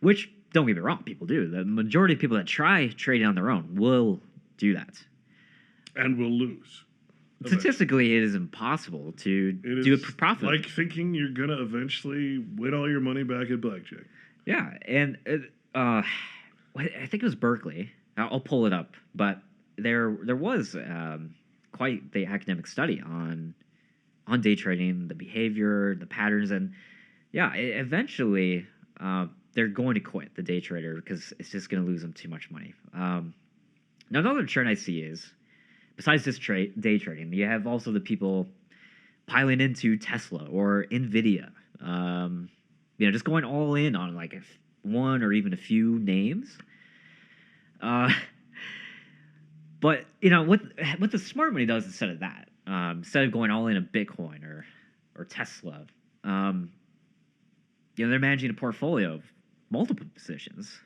which, don't get me wrong, people do. The majority of people that try trading on their own will do that. And will lose. Statistically, it is impossible to do it for profit. Like thinking you're going to eventually win all your money back at blackjack. Yeah, and I think it was Berkeley. I'll pull it up, but there was quite the academic study on day trading, the behavior, the patterns, and yeah, eventually they're going to quit the day trader because it's just going to lose them too much money. Now, another trend I see is, besides this day trading, you have also the people piling into Tesla or Nvidia. Just going all in on like one or even a few names. But what the smart money does instead of that, instead of going all in on Bitcoin or Tesla, they're managing a portfolio of multiple positions,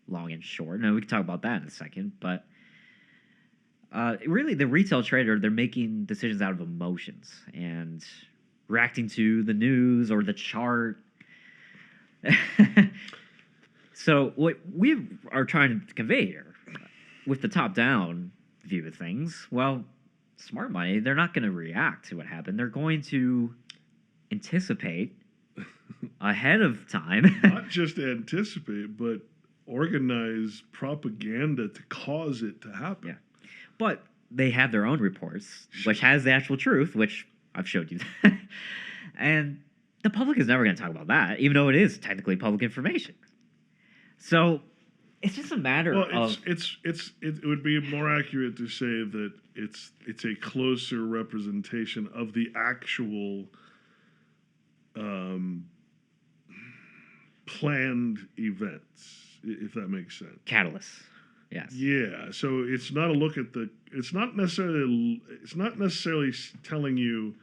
long and short. Now we can talk about that in a second, but really the retail trader, they're making decisions out of emotions and reacting to the news or the chart. So what we are trying to convey here with the top-down view of things, well, smart money, they're not going to react to what happened. They're going to anticipate ahead of time. Not just anticipate, but organize propaganda to cause it to happen. Yeah. But they have their own reports, which has the actual truth, which I've showed you. And the public is never going to talk about that, even though it is technically public information. So it's just a matter of... It would be more accurate to say that it's a closer representation of the actual planned events, if that makes sense. Catalysts. Yes. Yeah. So it's not a look at it's not necessarily telling you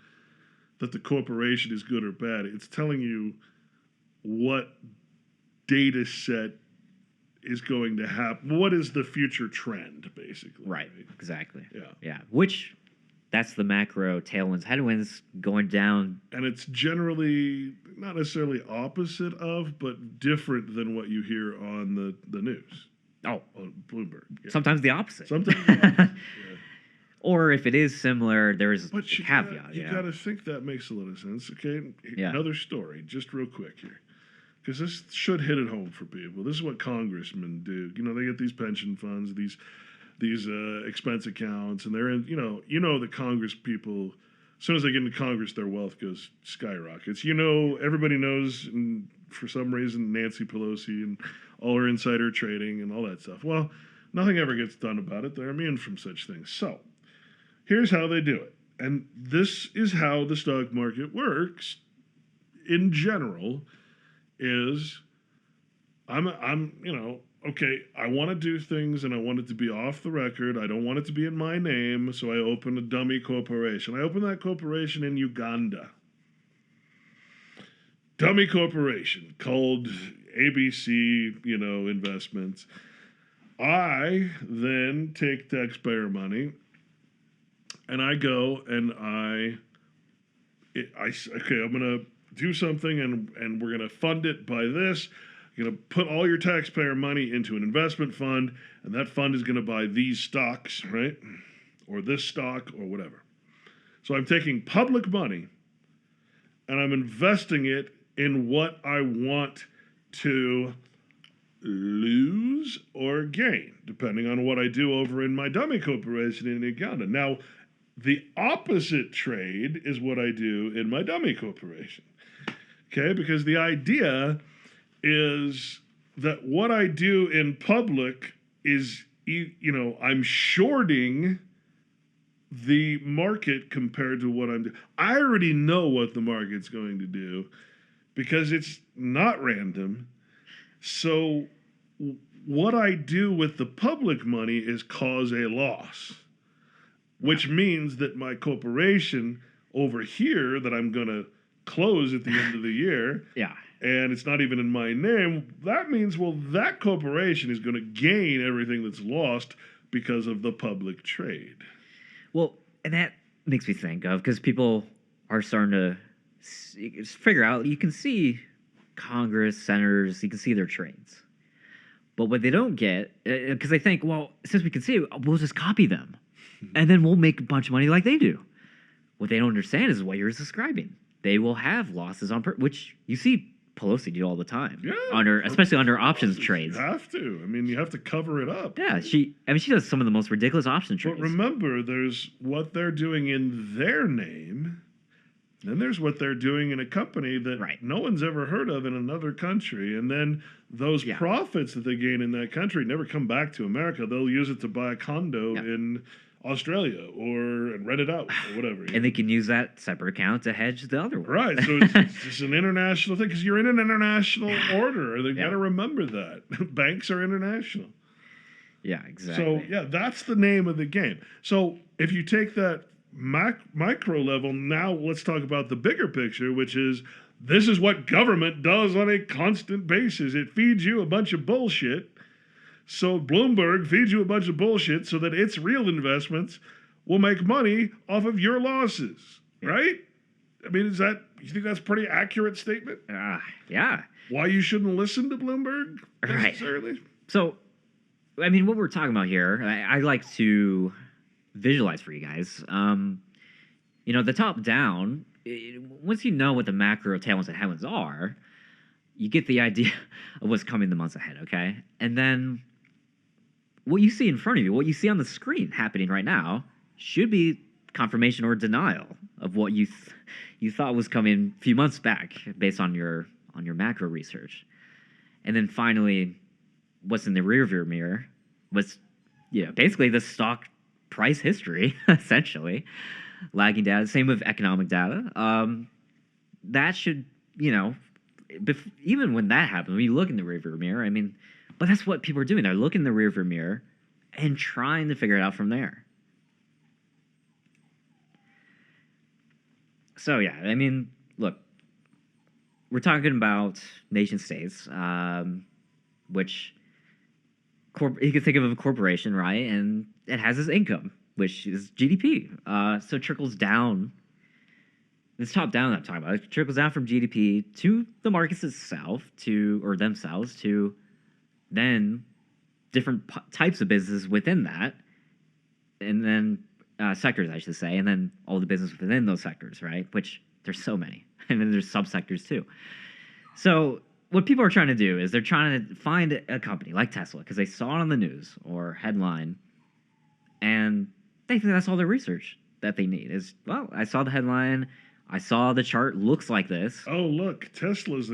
that the corporation is good or bad. It's telling you what data set is going to happen. What is the future trend, basically? Right. Exactly. Yeah. Yeah. Which, that's the macro tailwinds, headwinds going down. And it's generally not necessarily opposite of, but different than what you hear on the news. Oh. On Bloomberg. Yeah. Sometimes the opposite. Sometimes the opposite. Yeah. Or if it is similar, there is a caveat. You got to think that makes a lot of sense. Okay. Yeah. Another story, just real quick here, because this should hit it home for people. This is what congressmen do. They get these pension funds, these expense accounts, and they're in. The Congress people. As soon as they get into Congress, their wealth goes skyrockets. Everybody knows, and for some reason, Nancy Pelosi and all her insider trading and all that stuff. Well, nothing ever gets done about it. They're immune from such things. So, here's how they do it. And this is how the stock market works in general is okay, I want to do things and I want it to be off the record. I don't want it to be in my name, so I open a dummy corporation. I open that corporation in Uganda. Dummy corporation called ABC, Investments. I then take taxpayer money and I go and I'm going to do something and we're going to fund it by this. You're going to put all your taxpayer money into an investment fund, and that fund is going to buy these stocks, right? Or this stock or whatever. So I'm taking public money and I'm investing it in what I want to lose or gain, depending on what I do over in my dummy corporation in Uganda. Now, the opposite trade is what I do in my dummy corporation. Okay, because the idea is that what I do in public is, I'm shorting the market compared to what I'm doing. I already know what the market's going to do because it's not random. So what I do with the public money is cause a loss, which means that my corporation over here that I'm going to close at the end of the year, yeah, and it's not even in my name, that means, that corporation is going to gain everything that's lost because of the public trade. Well, and that makes me think of, because people are starting to figure out. You can see Congress, senators. You can see their trades. But what they don't get, because they think, well, since we can see it, we'll just copy them, and then we'll make a bunch of money like they do. What they don't understand is what you're describing. They will have losses on which you see Pelosi do all the time. Yeah, especially under options trades. You have to. I mean, you have to cover it up. Yeah, she does some of the most ridiculous option trades. But remember, there's what they're doing in their name. Then there's what they're doing in a company that no one's ever heard of in another country. And then those profits that they gain in that country never come back to America. They'll use it to buy a condo in Australia and rent it out or whatever. And they can use that separate account to hedge the other one. Right. So it's just an international thing because you're in an international order. They've got to remember that. Banks are international. Yeah, exactly. So, yeah, that's the name of the game. So if you take that micro level, now let's talk about the bigger picture, which is this is what government does on a constant basis. It feeds you a bunch of bullshit. So Bloomberg feeds you a bunch of bullshit so that its real investments will make money off of your losses, right? I mean, you think that's a pretty accurate statement? Yeah. Why you shouldn't listen to Bloomberg necessarily? Right. So, I mean, what we're talking about here, I like to visualize for you guys. The top down, once you know what the macro tailwinds and headwinds are, you get the idea of what's coming the months ahead, okay? And then what you see in front of you, what you see on the screen happening right now, should be confirmation or denial of what you thought was coming a few months back based on your macro research. And then finally, what's in the rearview mirror was basically the stock price history, essentially. Lagging data, same with economic data. That should, even when that happens, when you look in the rearview mirror, I mean, but that's what people are doing. They're looking in the rearview mirror and trying to figure it out from there. So, yeah, I mean, look, we're talking about nation states, which you can think of a corporation, right? And it has its income, which is GDP. So it trickles down. It's top down that I'm talking about. It trickles down from GDP to the markets itself, themselves, to then different types of businesses within that, and then sectors, I should say, and then all the business within those sectors, right? Which there's so many, and then there's subsectors too. So what people are trying to do is they're trying to find a company like Tesla because they saw it on the news or headline, and they think that's all their research that they need is, well, I saw the headline, I saw the chart looks like this. Oh, look, Tesla's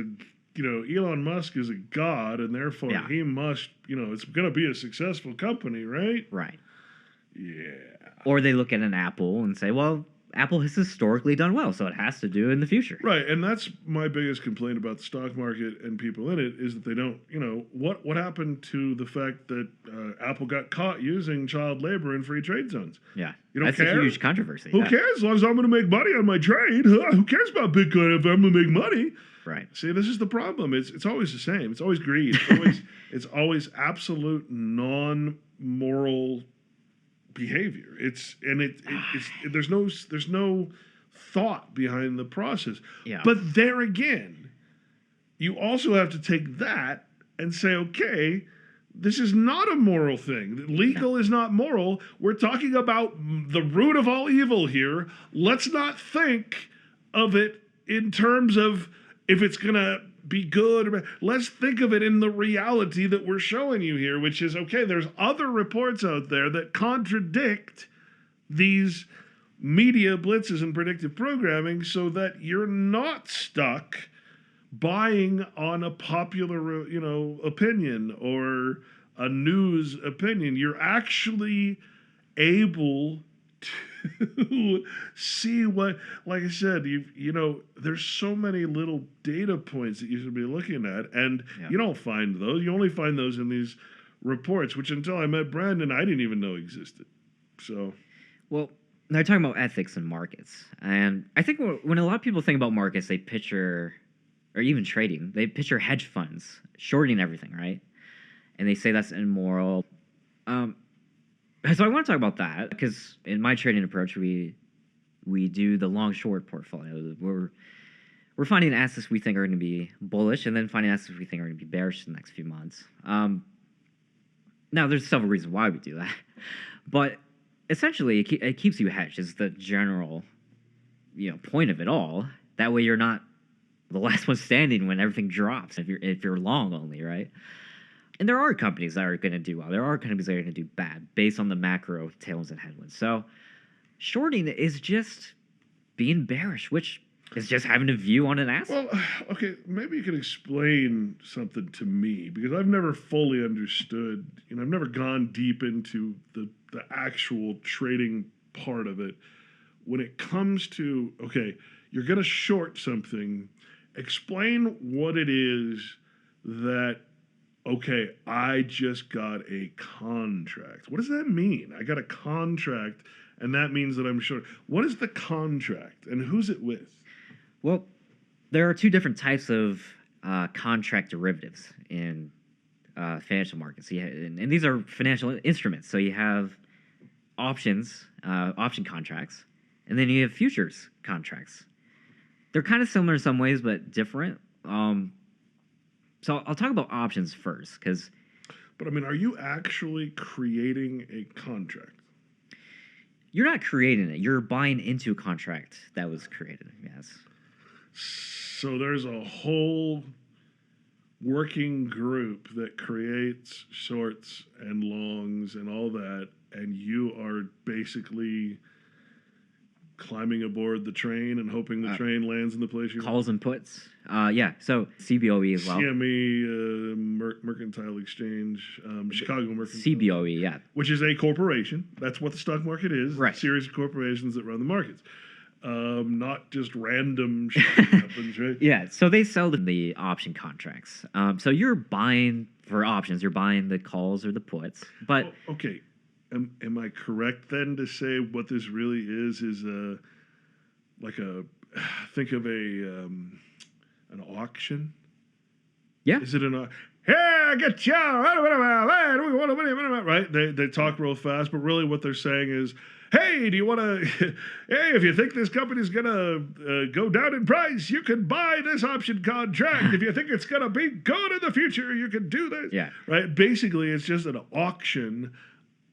Elon Musk is a god, and therefore he must, it's going to be a successful company, right? Right. Yeah. Or they look at an Apple and say, well, Apple has historically done well, so it has to do in the future. Right, and that's my biggest complaint about the stock market and people in it is that they don't, what happened to the fact that Apple got caught using child labor in free trade zones? Yeah, you don't that's care? a huge controversy. Who cares? As long as I'm going to make money on my trade, who cares about Bitcoin if I'm going to make money? Right. See, this is the problem. It's always the same. It's always greed. It's always absolute non-moral behavior. There's no thought behind the process. Yeah. But there again, you also have to take that and say, okay, this is not a moral thing. Legal is not moral. We're talking about the root of all evil here. Let's not think of it in terms of if it's going to be good or bad. Let's think of it in the reality that we're showing you here, which is, okay, there's other reports out there that contradict these media blitzes and predictive programming so that you're not stuck buying on a popular, opinion or a news opinion. You're actually able to see what, like I said, there's so many little data points that you should be looking at, and you don't find those. You only find those in these reports, which until I met Brandon, I didn't even know existed. So, well, they're talking about ethics and markets, and I think when a lot of people think about markets, they picture, or even trading, they picture hedge funds shorting everything, right? And they say that's immoral. So I want to talk about that because in my trading approach, we do the long-short portfolio. we're finding assets we think are going to be bullish, and then finding assets we think are going to be bearish in the next few months. Now, there's several reasons why we do that, but essentially, it keeps you hedged. Is the general, point of it all. That way, you're not the last one standing when everything drops. If you're long only, right? And there are companies that are going to do well. There are companies that are going to do bad based on the macro tailwinds and headwinds. So, shorting is just being bearish, which is just having a view on an asset. Well, okay, maybe you can explain something to me because I've never fully understood. I've never gone deep into the actual trading part of it. When it comes to, okay, you're going to short something, explain what it is that, okay, I just got a contract. What does that mean? I got a contract, and that means that I'm short. What is the contract, and who's it with? Well, there are two different types of contract derivatives in financial markets. And these are financial instruments. So you have options, option contracts, and then you have futures contracts. They're kind of similar in some ways, but different. So I'll talk about options first, because. But are you actually creating a contract? You're not creating it. You're buying into a contract that was created. Yes. So there's a whole working group that creates shorts and longs and all that, and you are basically climbing aboard the train and hoping the train lands in the place you calls and puts. Yeah, so CBOE as well. CME, Mercantile Exchange, Chicago Mercantile. CBOE, yeah. Which is a corporation. That's what the stock market is. Right. A series of corporations that run the markets. Not just random shit that happens, right? Yeah, so they sell the option contracts. So you're buying for options. You're buying the calls or the puts. But okay, am I correct then to say what this really is think of an auction? Yeah. Is it an hey, get you right? They talk real fast, but really what they're saying is, hey, do you want to? Hey, if you think this company's gonna go down in price, you can buy this option contract. If you think it's gonna be good in the future, you can do this. Yeah. Right. Basically, it's just an auction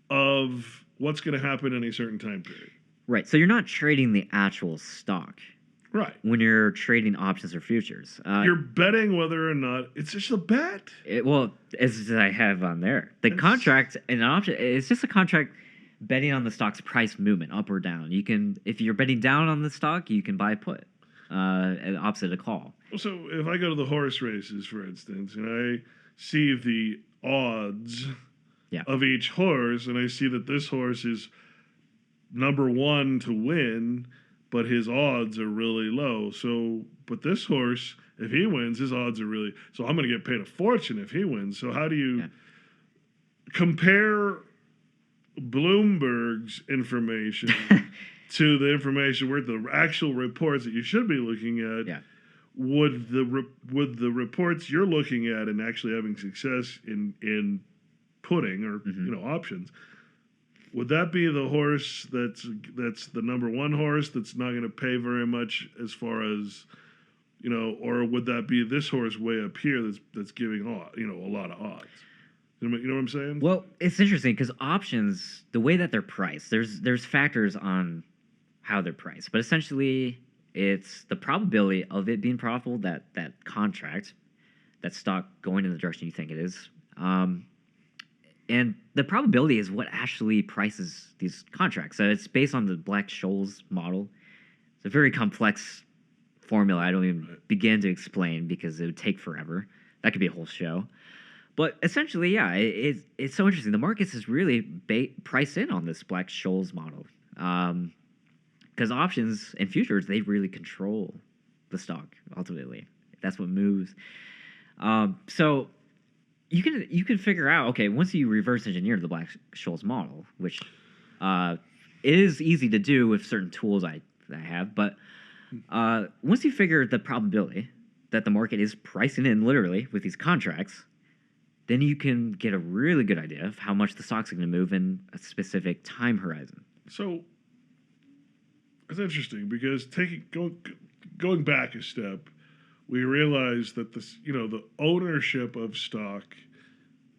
of what's going to happen in a certain time period. Right. So you're not trading the actual stock. Right. When you're trading options or futures. You're betting whether or not it's just a bet. As I have on there, the contract and an option, it's just a contract betting on the stock's price movement up or down. You can, if you're betting down on the stock, you can buy a put, opposite a call. So if I go to the horse races, for instance, and I see the odds of each horse, and I see that this horse is number one to win, but his odds are really low. So, but this horse, if he wins, his odds are really, so I'm going to get paid a fortune if he wins. So how do you compare Bloomberg's information to the information where the actual reports that you should be looking at? Yeah. Would the reports you're looking at and actually having success in putting or options, would that be the horse that's the number one horse that's not going to pay very much as far as, or would that be this horse way up here that's giving a lot of odds? You know what I'm saying? Well, it's interesting because options, the way that they're priced, there's factors on how they're priced, but essentially it's the probability of it being profitable, that contract, that stock going in the direction you think it is. And the probability is what actually prices these contracts. So it's based on the Black-Scholes model. It's a very complex formula I don't even begin to explain because it would take forever. That could be a whole show. But essentially, yeah, it's so interesting. The markets is really priced in on this Black-Scholes model. Because options and futures, they really control the stock, ultimately. That's what moves. So you can figure out, okay, once you reverse engineer the Black-Scholes model, which it is easy to do with certain tools I have, but once you figure the probability that the market is pricing in literally with these contracts, then you can get a really good idea of how much the stock's going to move in a specific time horizon. So it's interesting because going back a step, we realize that the ownership of stock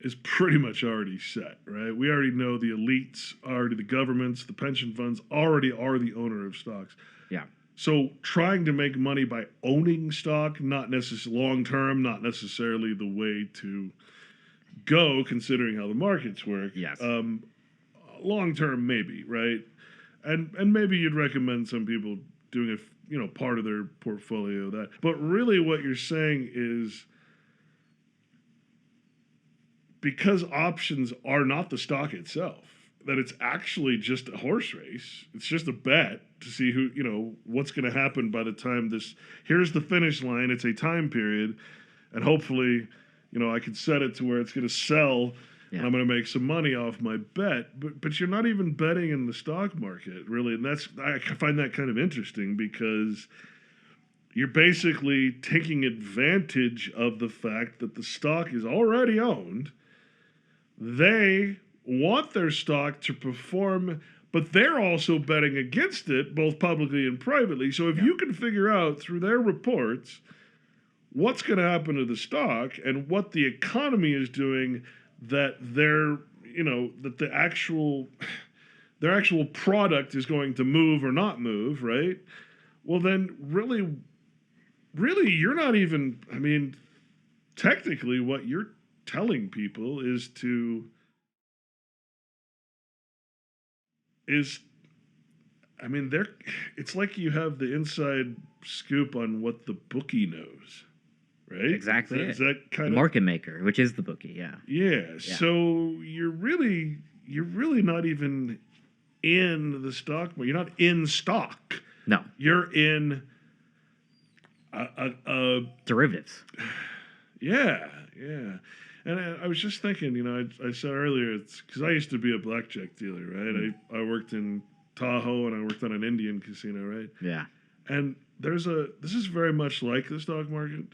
is pretty much already set, right? We already know the elites, already the governments, the pension funds already are the owner of stocks. Yeah. So trying to make money by owning stock, not necessarily long term, not necessarily the way to go, considering how the markets work. Yes. Long term, maybe, right? And maybe you'd recommend some people doing part of their portfolio that. But really, what you're saying is, because options are not the stock itself, that it's actually just a horse race. It's just a bet to see what's going to happen by the time here's the finish line. It's a time period, and hopefully, I can set it to where it's going to sell, and I'm going to make some money off my bet. But you're not even betting in the stock market, really, and I find that kind of interesting because you're basically taking advantage of the fact that the stock is already owned. They want their stock to perform, but they're also betting against it, both publicly and privately. So if you can figure out through their reports what's going to happen to the stock and what the economy is doing, that their actual product is going to move or not move, right? Well, then really, you're not even, technically what you're telling people it's like you have the inside scoop on what the bookie knows, right? Exactly. Is that kind the of market maker, which is the bookie? Yeah. Yeah. So you're really not even in the stock market. You're not in stock. No. You're in derivatives. Yeah. And I was just thinking, I said earlier, it's because I used to be a blackjack dealer, right? I worked in Tahoe and I worked on an Indian casino, right? Yeah. And this is very much like the stock market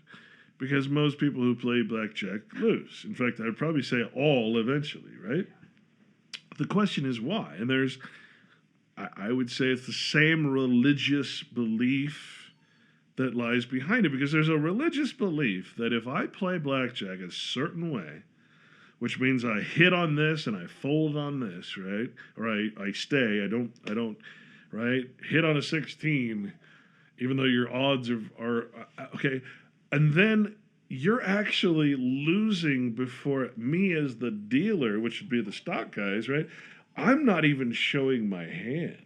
because most people who play blackjack lose. In fact, I'd probably say all eventually, right? The question is why? And I would say it's the same religious belief that lies behind it, because there's a religious belief that if I play blackjack a certain way, which means I hit on this and I fold on this, right? Or I stay, I don't, right? Hit on a 16, even though your odds are okay. And then you're actually losing before me as the dealer, which would be the stock guys, right? I'm not even showing my hand.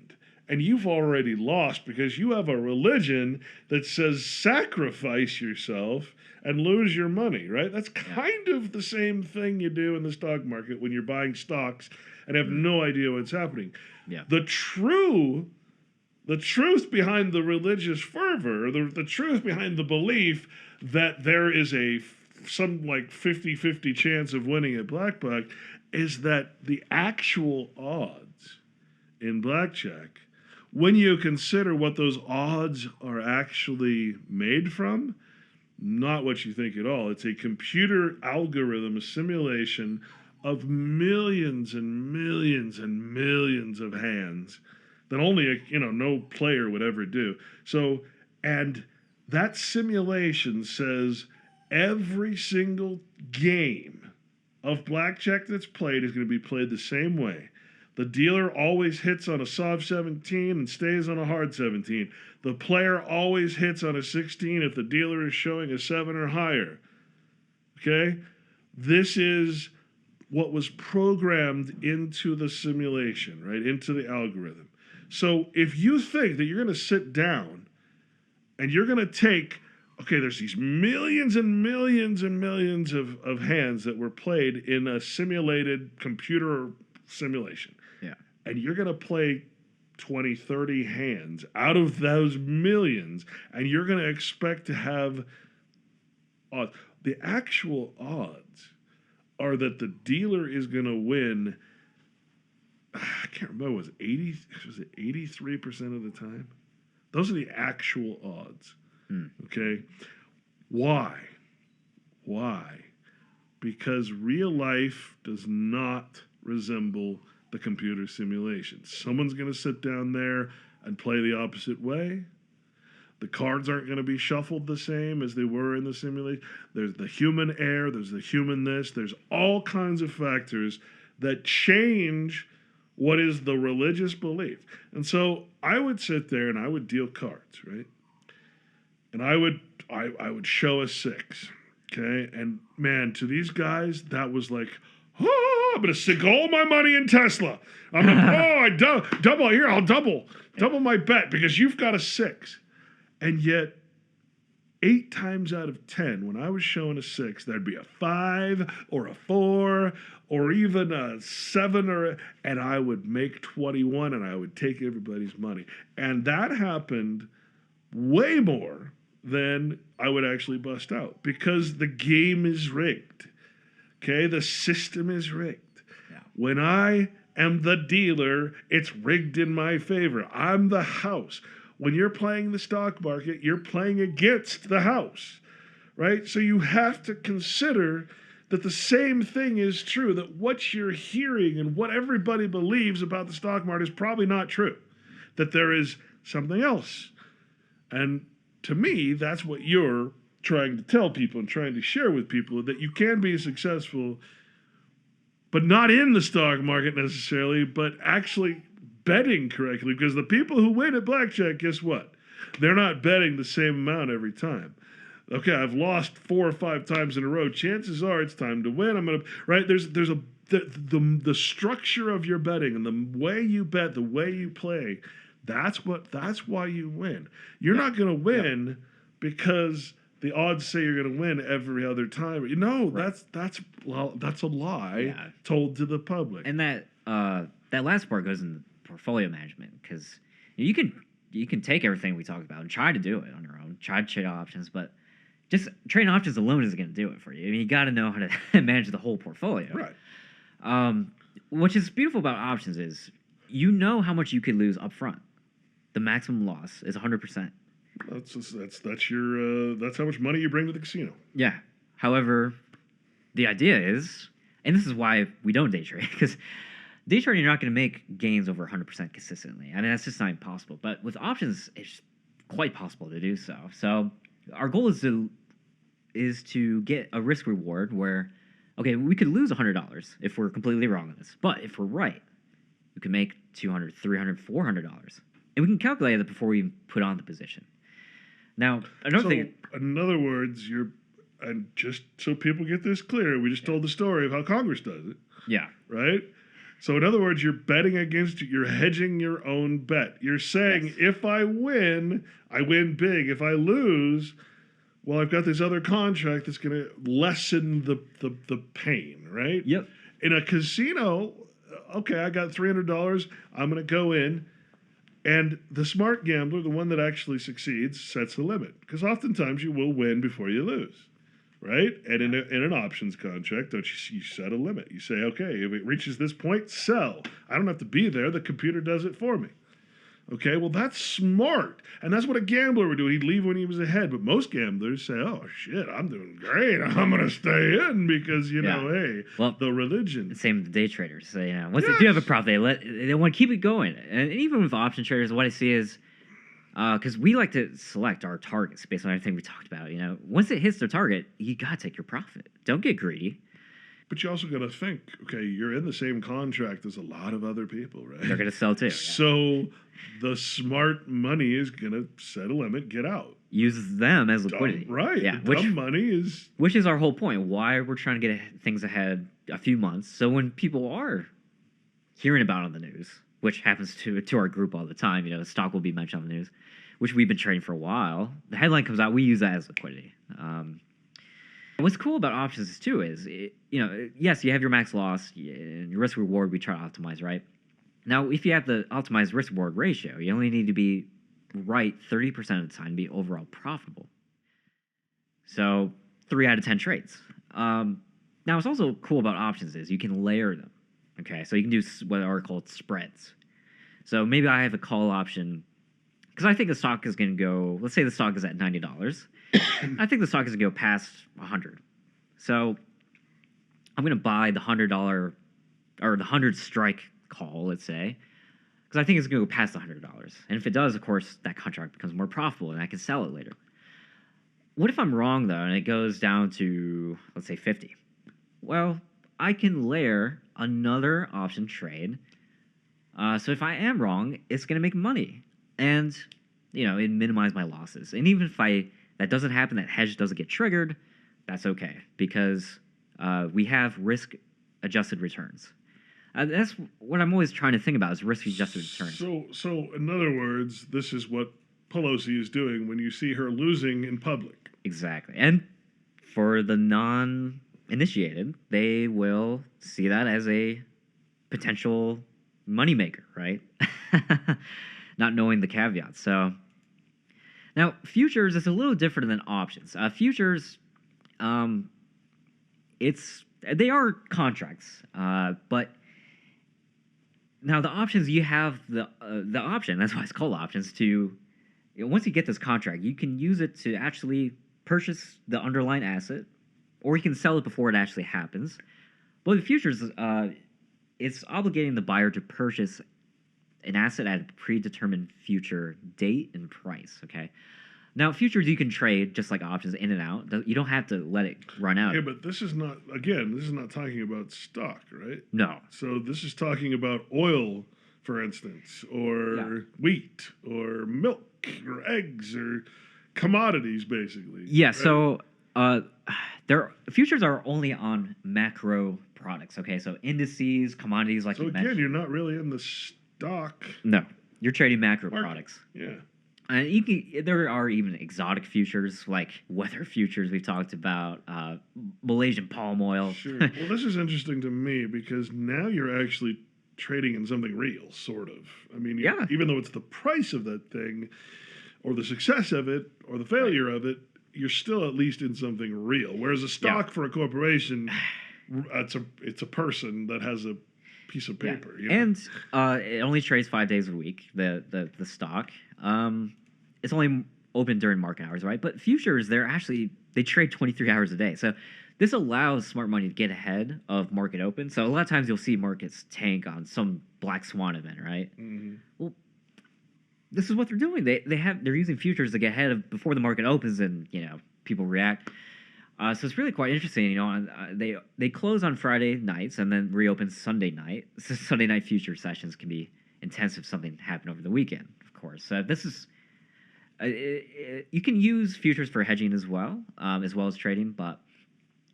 And you've already lost because you have a religion that says sacrifice yourself and lose your money, right? That's kind of the same thing you do in the stock market when you're buying stocks and have no idea what's happening. Yeah. The truth behind the religious fervor, the truth behind the belief that there is some like 50-50 chance of winning at blackjack, is that the actual odds in blackjack, when you consider what those odds are actually made from, not what you think at all. It's a computer algorithm, a simulation of millions and millions and millions of hands that only no player would ever do. So, and that simulation says every single game of blackjack that's played is going to be played the same way. The dealer always hits on a soft 17 and stays on a hard 17. The player always hits on a 16 if the dealer is showing a 7 or higher. Okay? This is what was programmed into the simulation, right? Into the algorithm. So if you think that you're going to sit down and you're going to take, there's these millions and millions and millions of hands that were played in a simulated computer simulation. Yeah. And you're going to play 20, 30 hands out of those millions, and you're going to expect to have odds. The actual odds are that the dealer is going to win, I can't remember, was it 83% of the time? Those are the actual odds. Okay? Why? Because real life does not resemble the computer simulation. Someone's going to sit down there and play the opposite way. The cards aren't going to be shuffled the same as they were in the simulation. There's the human error, there's the human this, there's all kinds of factors that change what is the religious belief. And so I would sit there and I would deal cards, right? And I would show a 6, okay? And man, to these guys, that was like, oh, I'm gonna sink all my money in Tesla. I'm gonna, double here, I'll double my bet because you've got a 6. And yet, 8 times out of 10, when I was showing a 6, there'd be a 5 or a 4 or even a 7 and I would make 21 and I would take everybody's money. And that happened way more than I would actually bust out because the game is rigged. Okay, the system is rigged. Yeah. When I am the dealer, it's rigged in my favor. I'm the house. When you're playing the stock market, you're playing against the house, right? So you have to consider that the same thing is true, that what you're hearing and what everybody believes about the stock market is probably not true, that there is something else. And to me, that's what you're trying to tell people and trying to share with people, that you can be successful, but not in the stock market necessarily, but actually betting correctly, because the people who win at blackjack, guess what? They're not betting the same amount every time. Okay, I've lost 4 or 5 times in a row. Chances are it's time to win. I'm gonna right. There's the structure of your betting and the way you bet, the way you play. That's why you win. You're not gonna win because the odds say you're gonna win every other time. Right. That's a lie told to the public. And that last part goes in portfolio management, because you can take everything we talked about and try to do it on your own, try to trade options, but just trading options alone isn't going to do it for you. I mean, you got to know how to manage the whole portfolio. Right. Which is beautiful about options is you know how much you could lose up front. The maximum loss is 100%. That's how much money you bring to the casino. Yeah. However, the idea is, and this is why we don't day trade, because day trading, you're not going to make gains over 100% consistently. I mean, that's just not impossible. But with options, it's quite possible to do so. So our goal is to get a risk reward where, okay, we could lose $100 if we're completely wrong on this. But if we're right, we can make $200, $300, $400. And we can calculate it before we even put on the position. Now, another thing. In other words, and just so people get this clear, we just told the story of how Congress does it. Yeah. Right? So in other words, you're betting against it. You're hedging your own bet. You're saying, if I win big. If I lose, well, I've got this other contract that's going to lessen the pain, right? Yep. In a casino, okay, I got $300. I'm going to go in. And the smart gambler, the one that actually succeeds, sets a limit. Because oftentimes you will win before you lose. Right? And in an options contract, you set a limit. You say, okay, if it reaches this point, sell. I don't have to be there. The computer does it for me. Okay, well, that's smart. And that's what a gambler would do. He'd leave when he was ahead. But most gamblers say, oh, shit, I'm doing great. I'm going to stay in because, the religion. Same with the day traders. So, once they do have a profit, they want to keep it going. And even with option traders, what I see is, because we like to select our targets based on everything we talked about. Once it hits their target, you got to take your profit. Don't get greedy. But you also got to think, okay, you're in the same contract as a lot of other people, right? They're going to sell too. So the smart money is going to set a limit, get out. Use them as liquidity. Right. Yeah. Dumb money is... Which is our whole point. Why we're trying to get things ahead a few months. So when people are hearing about it on the news, which happens to our group all the time, the stock will be mentioned on the news, which we've been trading for a while. The headline comes out, we use that as liquidity. What's cool about options too is, yes, you have your max loss and your risk reward. We try to optimize, right? Now, if you have the optimized risk reward ratio, you only need to be right 30% of the time to be overall profitable. So 3 out of 10 trades. Now, what's also cool about options is you can layer them. Okay, so you can do what are called spreads. So maybe I have a call option because I think the stock is going to go. Let's say the stock is at $90. I think the stock is going to go past $100. So I'm going to buy the $100 or the 100 strike call, let's say, because I think it's going to go past $100. And if it does, of course, that contract becomes more profitable, and I can sell it later. What if I'm wrong though, and it goes down to, let's say, 50? Well, I can layer another option trade. So if I am wrong, it's going to make money, and it minimize my losses. And even if that doesn't happen, that hedge doesn't get triggered, that's okay, because we have risk-adjusted returns. That's what I'm always trying to think about, is risk-adjusted returns. So in other words, this is what Pelosi is doing when you see her losing in public. Exactly. And for the non-initiated, they will see that as a potential moneymaker, right? Not knowing the caveats. So now futures is a little different than options. Futures, they are contracts, but now the options, you have the option. That's why it's called options. Once you get this contract, you can use it to actually purchase the underlying asset, or you can sell it before it actually happens. But the futures, it's obligating the buyer to purchase an asset at a predetermined future date and price. Okay. Now, futures you can trade just like options, in and out. You don't have to let it run out. Yeah, but this is not talking about stock, right? No. So this is talking about oil, for instance, or wheat, or milk, or eggs, or commodities, basically. Yeah. Right? So futures are only on macro products. Okay, so indices, commodities, like so you mentioned. You're not really in the stock. No, you're trading macro products. Yeah. And there are even exotic futures, like weather futures we've talked about, Malaysian palm oil. Sure. Well, this is interesting to me because now you're actually trading in something real, sort of. I mean, even though it's the price of that thing, or the success of it, or the failure of it, you're still at least in something real. Whereas a stock for a corporation, it's a person that has a piece of paper. Yeah. And it only trades 5 days a week, the stock. It's only open during market hours, right? But futures, they trade 23 hours a day. So this allows smart money to get ahead of market open. So a lot of times you'll see markets tank on some black swan event, right? Mm-hmm. Well, this is what they're doing. They're using futures to get ahead before the market opens, and people react. So it's really quite interesting. They close on Friday nights and then reopen Sunday night. So Sunday night future sessions can be intense if something happened over the weekend, of course. This is you can use futures for hedging as well as trading. But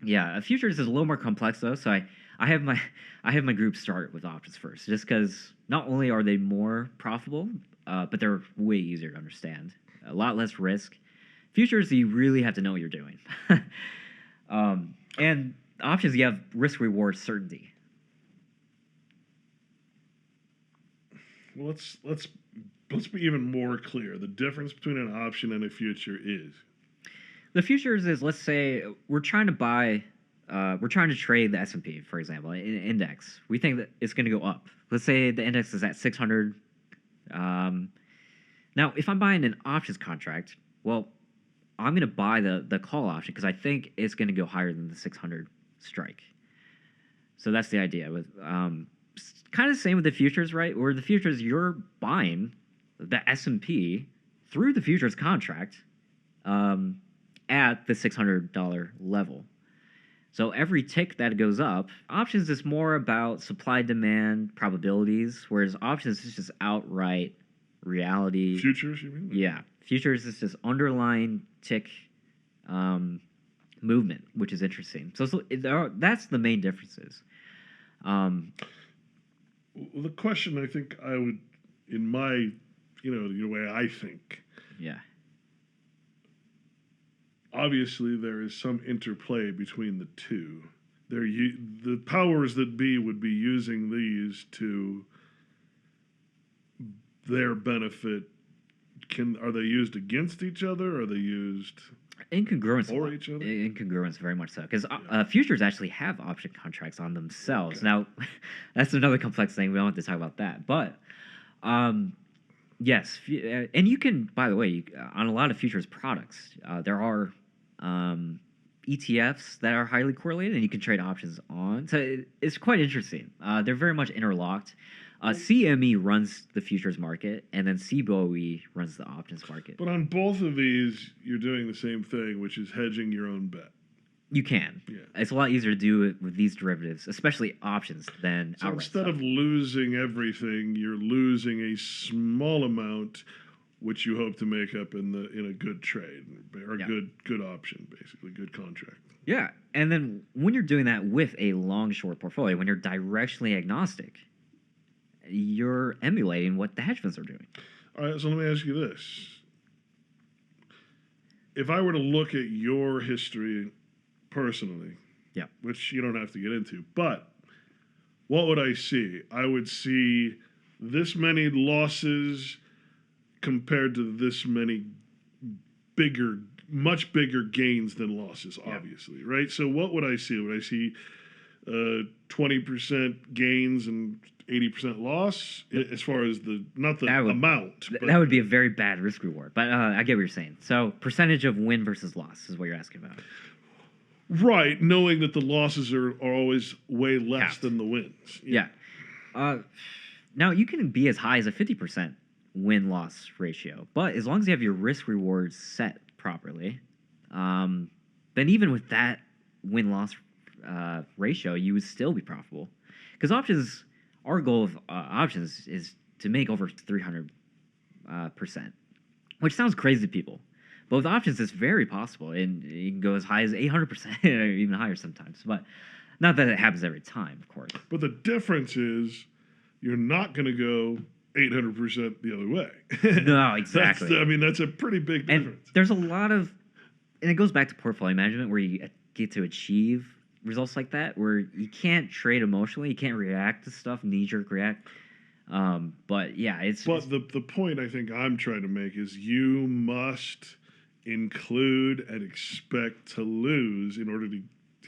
yeah, futures is a little more complex though. So I have my group start with options first, just because not only are they more profitable, but they're way easier to understand. A lot less risk. Futures, you really have to know what you're doing. And options, you have risk reward certainty. Well, let's be even more clear. The difference between an option and a future is the futures is, let's say we're trying to trade the S&P, for example, an index. We think that it's going to go up. Let's say the index is at 600. Now, if I'm buying an options contract, well, I'm going to buy the call option because I think it's going to go higher than the 600 strike. So that's the idea. With kind of the same with the futures, right? Where the futures, you're buying the S&P through the futures contract at the $600 level. So every tick that goes up, options is more about supply, demand, probabilities, whereas options is just outright reality. Futures, you mean? Yeah. Futures is just underlying tick movement, which is interesting. So that's the main differences. Well, the question I think I would, in my, the way I think. Yeah. Obviously, there is some interplay between the two. The powers that be would be using these to their benefit. Are they used against each other? Or are they used incongruence for each other? Incongruence, very much so. Because futures actually have option contracts on themselves. Okay. Now, that's another complex thing. We don't have to talk about that. But yes, and you can, by the way, on a lot of futures products, there are ETFs that are highly correlated, and you can trade options on. So it's quite interesting. They're very much interlocked. CME runs the futures market, and then CBOE runs the options market. But on both of these, you're doing the same thing, which is hedging your own bet. You can. Yeah. It's a lot easier to do it with these derivatives, especially options, than So outright instead stuff. of losing everything, you're losing a small amount, which you hope to make up in a good trade or Yeah. good option, basically good contract. Yeah, and then when you're doing that with a long short portfolio, when you're directionally agnostic, you're emulating what the hedge funds are doing. All right, so let me ask you this: if I were to look at your history personally, Yeah. which you don't have to get into, but what would I see? I would see this many losses compared to this many much bigger gains than losses, obviously, right? So what would I see? Would I see 20% gains and 80% loss as far as not the amount? But That would be a very bad risk reward, but I get what you're saying. So percentage of win versus loss is what you're asking about. Right, knowing that the losses are always way less Capped. than the wins. Yeah. Now you can be as high as a 50% win-loss ratio, but as long as you have your risk rewards set properly, then even with that win-loss ratio, you would still be profitable. Because options, our goal of options is to make over 300%, which sounds crazy to people. But with options, it's very possible, and you can go as high as 800%, or even higher sometimes. But not that it happens every time, of course. But the difference is you're not going to go 800% the other way. No, exactly. That's a pretty big And difference. there's a lot of, and it goes back to portfolio management where you get to achieve results like that, where you can't trade emotionally, you can't react to stuff, knee-jerk react. But yeah, the point I think I'm trying to make is you must include and expect to lose in order to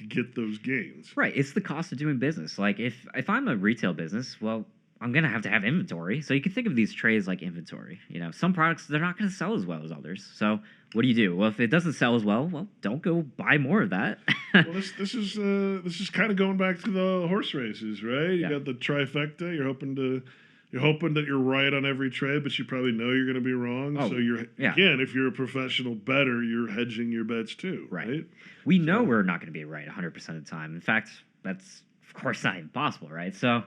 get those gains. Right. It's the cost of doing business. Like if I'm a retail business, well, I'm gonna have to have inventory. So you can think of these trades like inventory. You know, some products they're not gonna sell as well as others. So what do? Well, if it doesn't sell as well, don't go buy more of that. Well, this is kind of going back to the horse races, right? You Yeah. got the trifecta. You're hoping that you're right on every trade, but you probably know you're going to be wrong. Oh, so yeah. Again, if you're a professional bettor, you're hedging your bets too, right? We know we're not going to be right 100% of the time. In fact, that's of course not impossible, right? So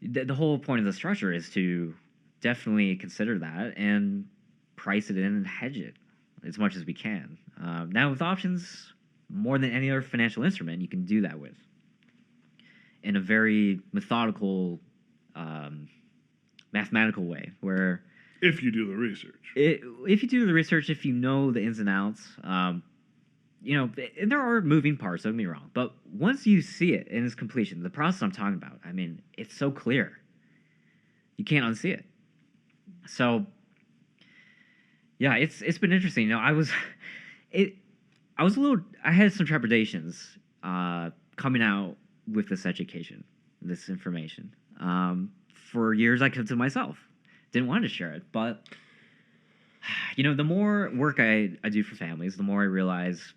the whole point of the structure is to definitely consider that and price it in and hedge it as much as we can. Now with options, more than any other financial instrument, you can do that with in a very methodical, mathematical way where if you do the research. If you do the research, if you know the ins and outs, there are moving parts, don't get me wrong. But once you see it in its completion, the process I'm talking about, it's so clear. You can't unsee it. So, yeah, it's been interesting. You know, I had some trepidations coming out with this education, this information. For years, I kept it to myself. Didn't want to share it, but the more work I do for families, the more I realize,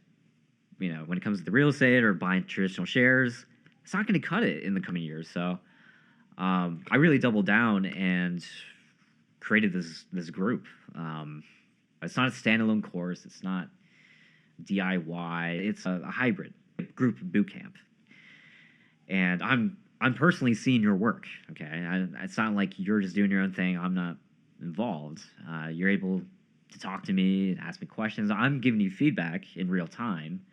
when it comes to the real estate or buying traditional shares, it's not going to cut it in the coming years. So I really doubled down and created this group. It's not a standalone course. It's not DIY. It's a hybrid group boot camp. And I'm personally seeing your work. Okay, it's not like you're just doing your own thing. I'm not involved. You're able to talk to me and ask me questions. I'm giving you feedback in real time.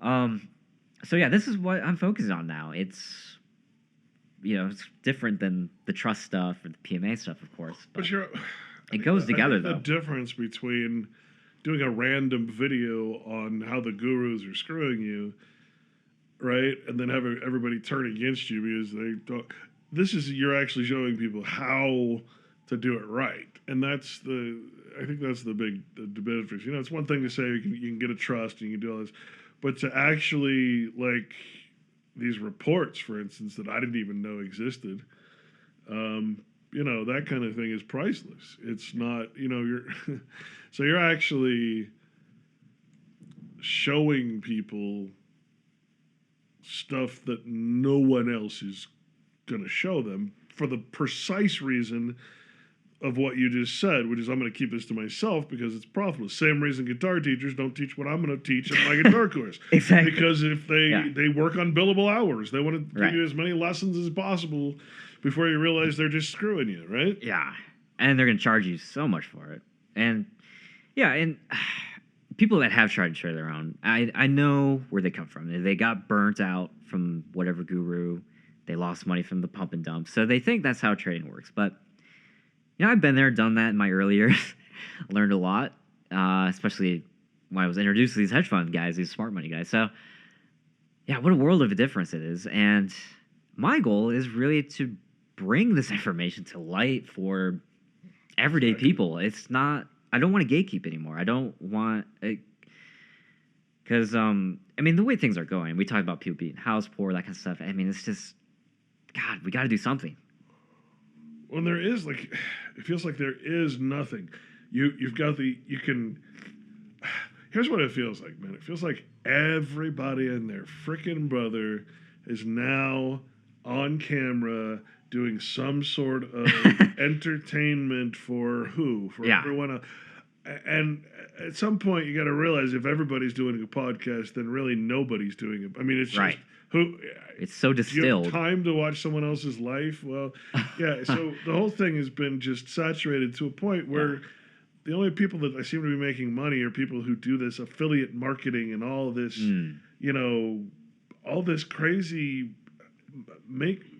So yeah, this is what I'm focusing on now. It's it's different than the trust stuff or the PMA stuff, of course. But it goes together, though. The difference between doing a random video on how the gurus are screwing you, right, and then having everybody turn against you because they don't. You're actually showing people how to do it right, and I think that's the big difference. It's one thing to say you can get a trust and you can do all this, but to actually like these reports, for instance, that I didn't even know existed. That kind of thing is priceless. It's not, so you're actually showing people stuff that no one else is going to show them for the precise reason of what you just said, which is I'm going to keep this to myself because it's profitable. Same reason guitar teachers don't teach what I'm going to teach in my guitar course. Exactly. Because if they work on billable hours, they want to give Right. you as many lessons as possible before you realize they're just screwing you, right? Yeah. And they're going to charge you so much for it. And yeah, and people that have tried to share their own, I know where they come from. They got burnt out from whatever guru. They lost money from the pump and dump. So they think that's how trading works. But, you know, I've been there, done that in my early years. Learned a lot, especially when I was introduced to these hedge fund guys, these smart money guys. So, yeah, what a world of a difference it is. And my goal is really to bring this information to light for everyday people. It's not, I don't want to gatekeep anymore. I don't want, because, I mean, the way things are going, we talk about people being house poor, that kind of stuff. I mean, it's just, God, we got to do something. When there is, like, it feels like there is nothing. You've got you can, here's what it feels like, man. It feels like everybody and their frickin' brother is now on camera doing some sort of entertainment for everyone else. And at some point, you got to realize if everybody's doing a podcast, then really nobody's doing it. I mean, it's just it's so distilled. Do you have time to watch someone else's life? Well, yeah. So the whole thing has been just saturated to a point where the only people that I seem to be making money are people who do this affiliate marketing and all this, you know, all this crazy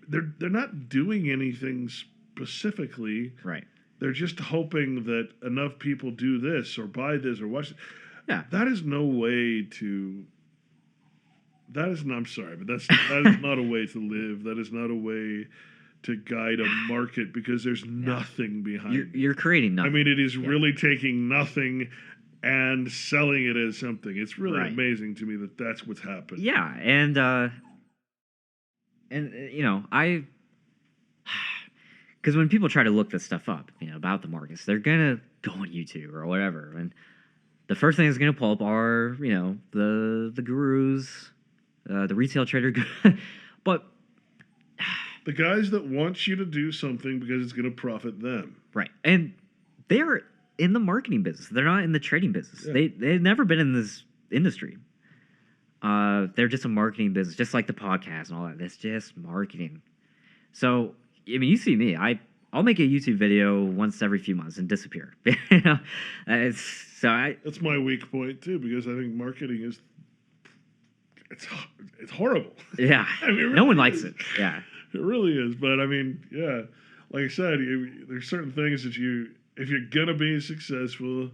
They're not doing anything specifically. Right. They're just hoping that enough people do this or buy this or watch it. Yeah. That is no way to. I'm sorry, but that is not a way to live. That is not a way to guide a market because there's nothing behind. You're creating nothing. I mean, it is really taking nothing and selling it as something. It's really amazing to me that that's what's happened. Yeah, and you know, because when people try to look this stuff up, you know, about the markets, they're gonna go on YouTube or whatever, and the first thing that's gonna pull up are, you know, the gurus, the retail trader, but the guys that want you to do something because it's gonna profit them, right? And they're in the marketing business. They're not in the trading business. Yeah. They've never been in this industry. They're just a marketing business, just like the podcast and all that. It's just marketing. So, I mean, you see me. I'll make a YouTube video once every few months and disappear. You know, that's my weak point too, because I think marketing is it's horrible. Yeah, I mean, really no one likes it. Yeah, it really is. But I mean, yeah, like I said, there's certain things that if you're gonna be successful,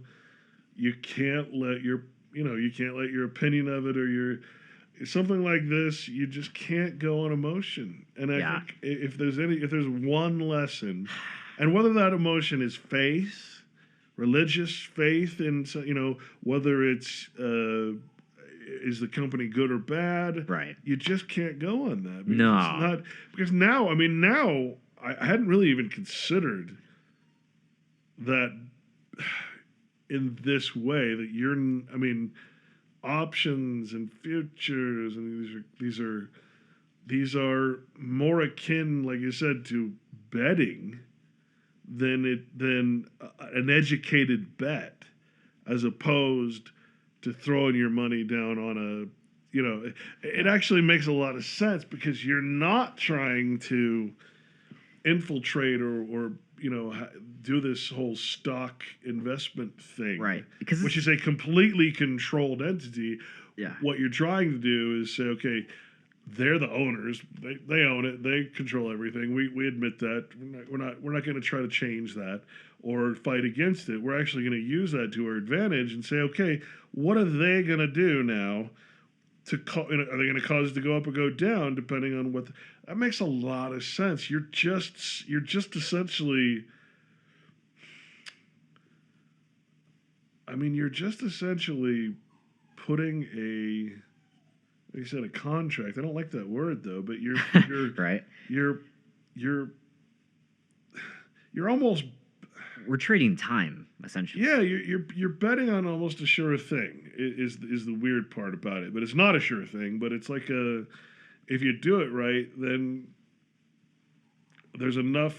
you can't let your opinion of it or something like this. You just can't go on emotion. And I think if there's one lesson, and whether that emotion is faith, religious faith, in, you know, whether it's is the company good or bad, right? You just can't go on that. Because now I hadn't really even considered that. In this way that options and futures, and these are more akin, like you said, to betting than an educated bet, as opposed to throwing your money down on it actually makes a lot of sense because you're not trying to infiltrate or do this whole stock investment thing, right? Which is a completely controlled entity. Yeah. What you're trying to do is say, okay, they're the owners. They own it. They control everything. We admit that. We're not going to try to change that or fight against it. We're actually going to use that to our advantage and say, okay, what are they going to do now? Are they going to cause it to go up or go down depending on what? That makes a lot of sense. You're just essentially. You're just essentially putting like you said, a contract. I don't like that word though, but you're right. You're almost. We're trading time, essentially. Yeah, you're betting on almost a sure thing. Is the weird part about it, but it's not a sure thing. But it's like if you do it right, then there's enough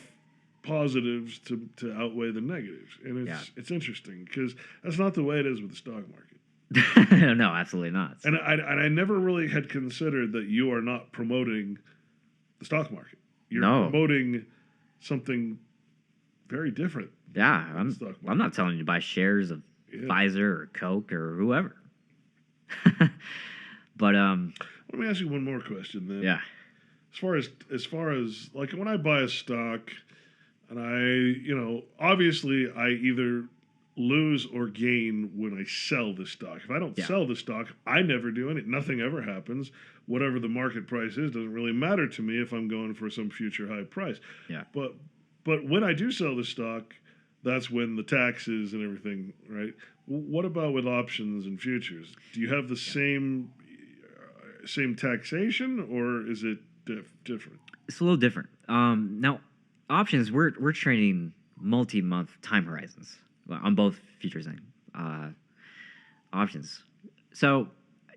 positives to outweigh the negatives, and Yeah. it's interesting because that's not the way it is with the stock market. No, absolutely not. And I never really had considered that you are not promoting the stock market. You're No. promoting something very different. Yeah, than the stock market. I'm not telling you to buy shares of Yeah. Pfizer or Coke or whoever. But Let me ask you one more question then. yeah, As far as like when I buy a stock, and obviously I either lose or gain when I sell the stock. If I don't Yeah. sell the stock, I never do anything. Nothing ever happens. Whatever the market price is doesn't really matter to me if I'm going for some future high price. Yeah. But when I do sell the stock, that's when the taxes and everything, right? What about with options and futures? Do you have the same taxation, or is it different? it's a little different. Now options we're trading multi-month time horizons on both futures and options. So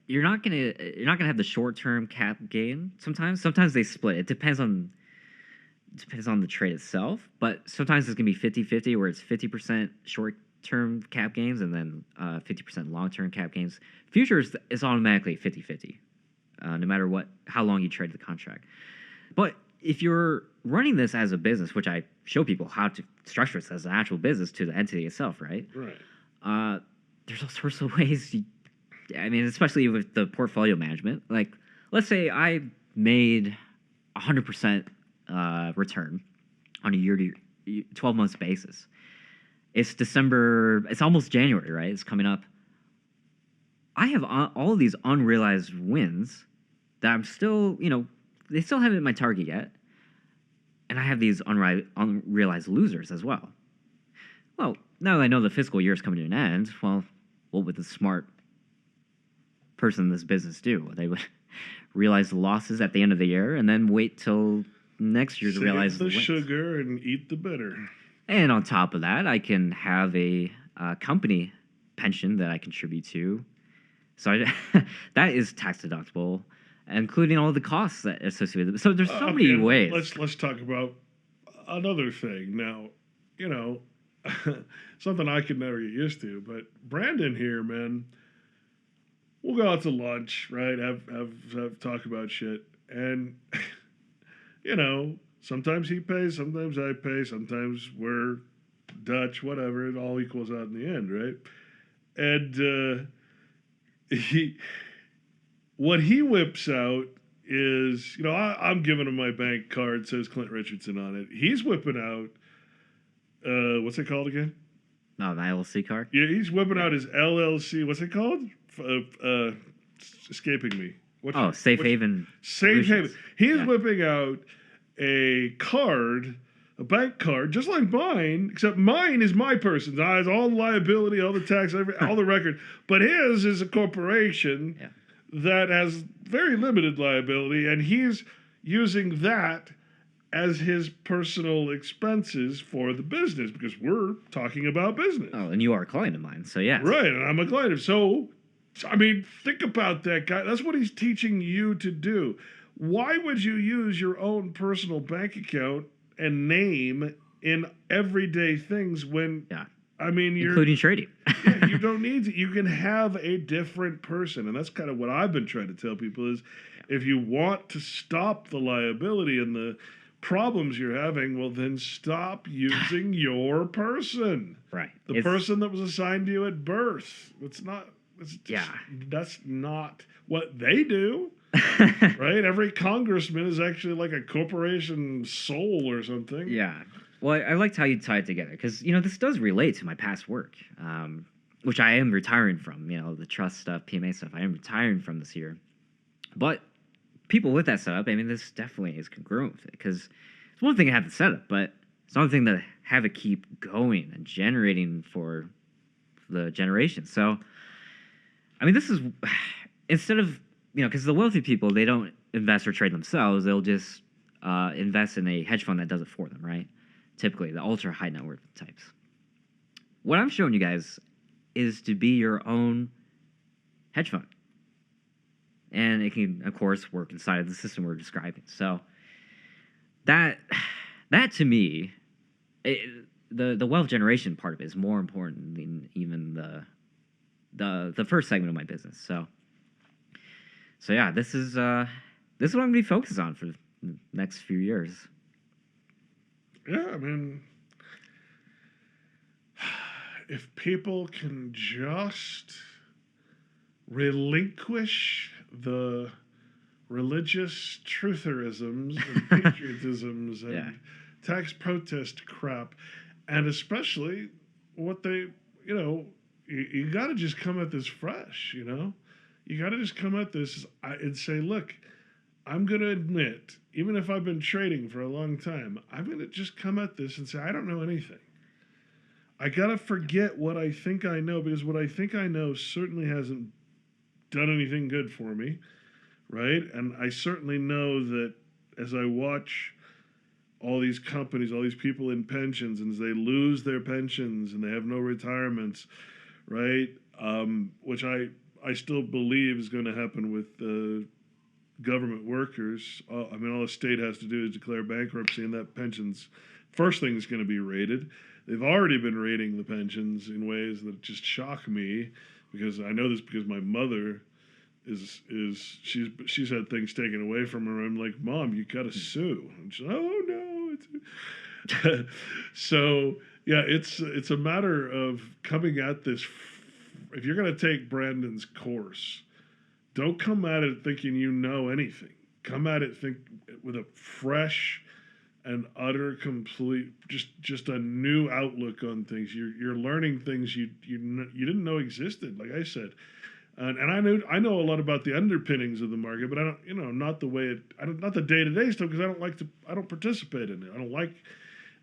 you're not gonna have the short-term cap gain. Sometimes they split. It depends on the trade itself, but sometimes it's gonna be 50-50 where it's 50% short-term cap gains and then 50% long-term cap gains. Futures is automatically 50-50, no matter how long you trade the contract. But if you're running this as a business, which I show people how to structure this as an actual business to the entity itself, right? Right. There's all sorts of ways. Especially with the portfolio management. Like, let's say I made 100% return on a year to 12 months basis. It's December. It's almost January, right? It's coming up. I have all of these unrealized wins that I'm still, they still haven't hit my target yet. And I have these unrealized losers as well. Well, now that I know the fiscal year is coming to an end, well, what would the smart person in this business do? They would realize the losses at the end of the year and then wait till next year to realize the wins. Sugar and eat the bitter. And on top of that, I can have a company pension that I contribute to. So that is tax deductible, including all the costs that are associated with it. So there's so many ways. Let's talk about another thing now. Something I could never get used to, but Brandon here, man, we'll go out to lunch, right? Have talk about shit, and sometimes he pays, sometimes I pay, sometimes we're Dutch, whatever. It all equals out in the end, right? And what he whips out is, I'm giving him my bank card, says Clint Richardson on it. He's whipping out, what's it called again? Oh, the LLC card? Yeah, he's whipping out his LLC. What's it called? Escaping me. Safe Haven. Safe Haven. He is Yeah. whipping out a card, a bank card, just like mine, except mine is my person's. I has all the liability, all the tax, all the record. But his is a corporation that has very limited liability, and he's using that as his personal expenses for the business because we're talking about business. Oh, and you are a client of mine, so yeah. Right, and I'm a client. So, think about that guy. That's what he's teaching you to do. Why would you use your own personal bank account and name in everyday things when, you're... Including trading. Yeah, you don't need to. You can have a different person. And that's kind of what I've been trying to tell people is if you want to stop the liability and the problems you're having, well, then stop using your person. Right. The person that was assigned to you at birth. That's not what they do. Right? Every congressman is actually like a corporation soul or something. Yeah. Well, I liked how you tie it together because, this does relate to my past work, which I am retiring from, the trust stuff, PMA stuff. I am retiring from this year. But people with that setup, this definitely is congruent with it because it's one thing to have the setup, but it's another thing to have it keep going and generating for the generation. So, this is instead of, because the wealthy people, they don't invest or trade themselves. They'll just invest in a hedge fund that does it for them, right? Typically, the ultra high net worth types. What I'm showing you guys is to be your own hedge fund. And it can, of course, work inside of the system we're describing. So that that to me, the wealth generation part of it is more important than even the first segment of my business. So yeah, this is what I'm gonna be focused on for the next few years. Yeah, I mean, if people can just relinquish the religious trutherisms and patriotisms and Yeah. tax protest crap, and especially what they, you got to just come at this fresh, You got to just come at this and say, look, I'm going to admit, even if I've been trading for a long time, I'm going to just come at this and say, I don't know anything. I got to forget what I think I know, because what I think I know certainly hasn't done anything good for me, right? And I certainly know that as I watch all these companies, all these people in pensions, and as they lose their pensions and they have no retirements, right? Which I still believe is going to happen with government workers. I mean, all the state has to do is declare bankruptcy, and that pension's first thing is going to be raided. They've already been raiding the pensions in ways that just shock me, because I know this because my mother she's had things taken away from her. I'm like, Mom, you got to sue. And she's, oh no. So yeah, it's a matter of coming at this. If you're going to take Brandon's course, don't come at it thinking you know anything. Come at it with a fresh and utter complete, just a new outlook on things. You're learning things you didn't know existed. Like I said, and I know a lot about the underpinnings of the market, but I don't, not the way not the day to day stuff, because I don't participate in it. I don't like.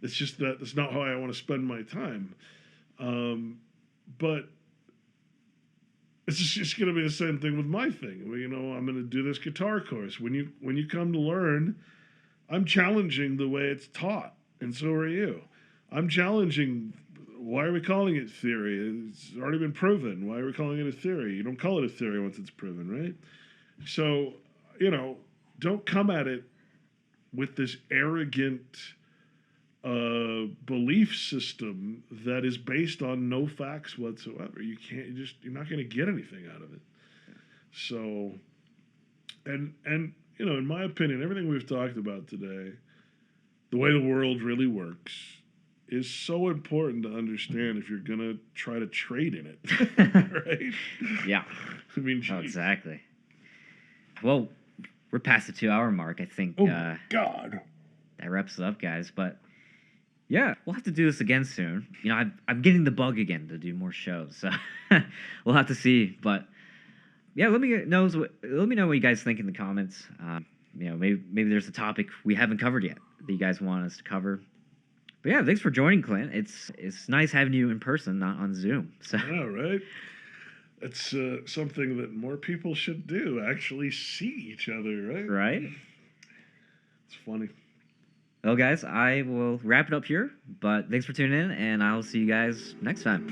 It's just that it's not how I want to spend my time. But it's going to be the same thing with my thing. Well, I'm going to do this guitar course. When you come to learn, I'm challenging the way it's taught, and so are you. I'm challenging. Why are we calling it theory? It's already been proven. Why are we calling it a theory? You don't call it a theory once it's proven, right? So, don't come at it with this arrogant belief system that is based on no facts whatsoever. You're not going to get anything out of it. So, and in my opinion, everything we've talked about today, the way the world really works, is so important to understand if you're going to try to trade in it. Right? Yeah. I mean, Oh, exactly. Well, we're past the 2-hour mark. I think God, that wraps it up, guys. But yeah, we'll have to do this again soon. I'm getting the bug again to do more shows, so we'll have to see. But yeah, let me know what you guys think in the comments. Maybe there's a topic we haven't covered yet that you guys want us to cover. But yeah, thanks for joining, Clint. It's nice having you in person, not on Zoom. So yeah, right. It's something that more people should do. Actually, see each other, right? Right. It's funny. Well, guys, I will wrap it up here. But thanks for tuning in, and I'll see you guys next time.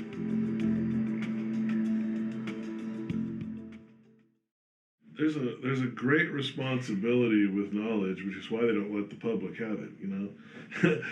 There's a great responsibility with knowledge, which is why they don't let the public have it.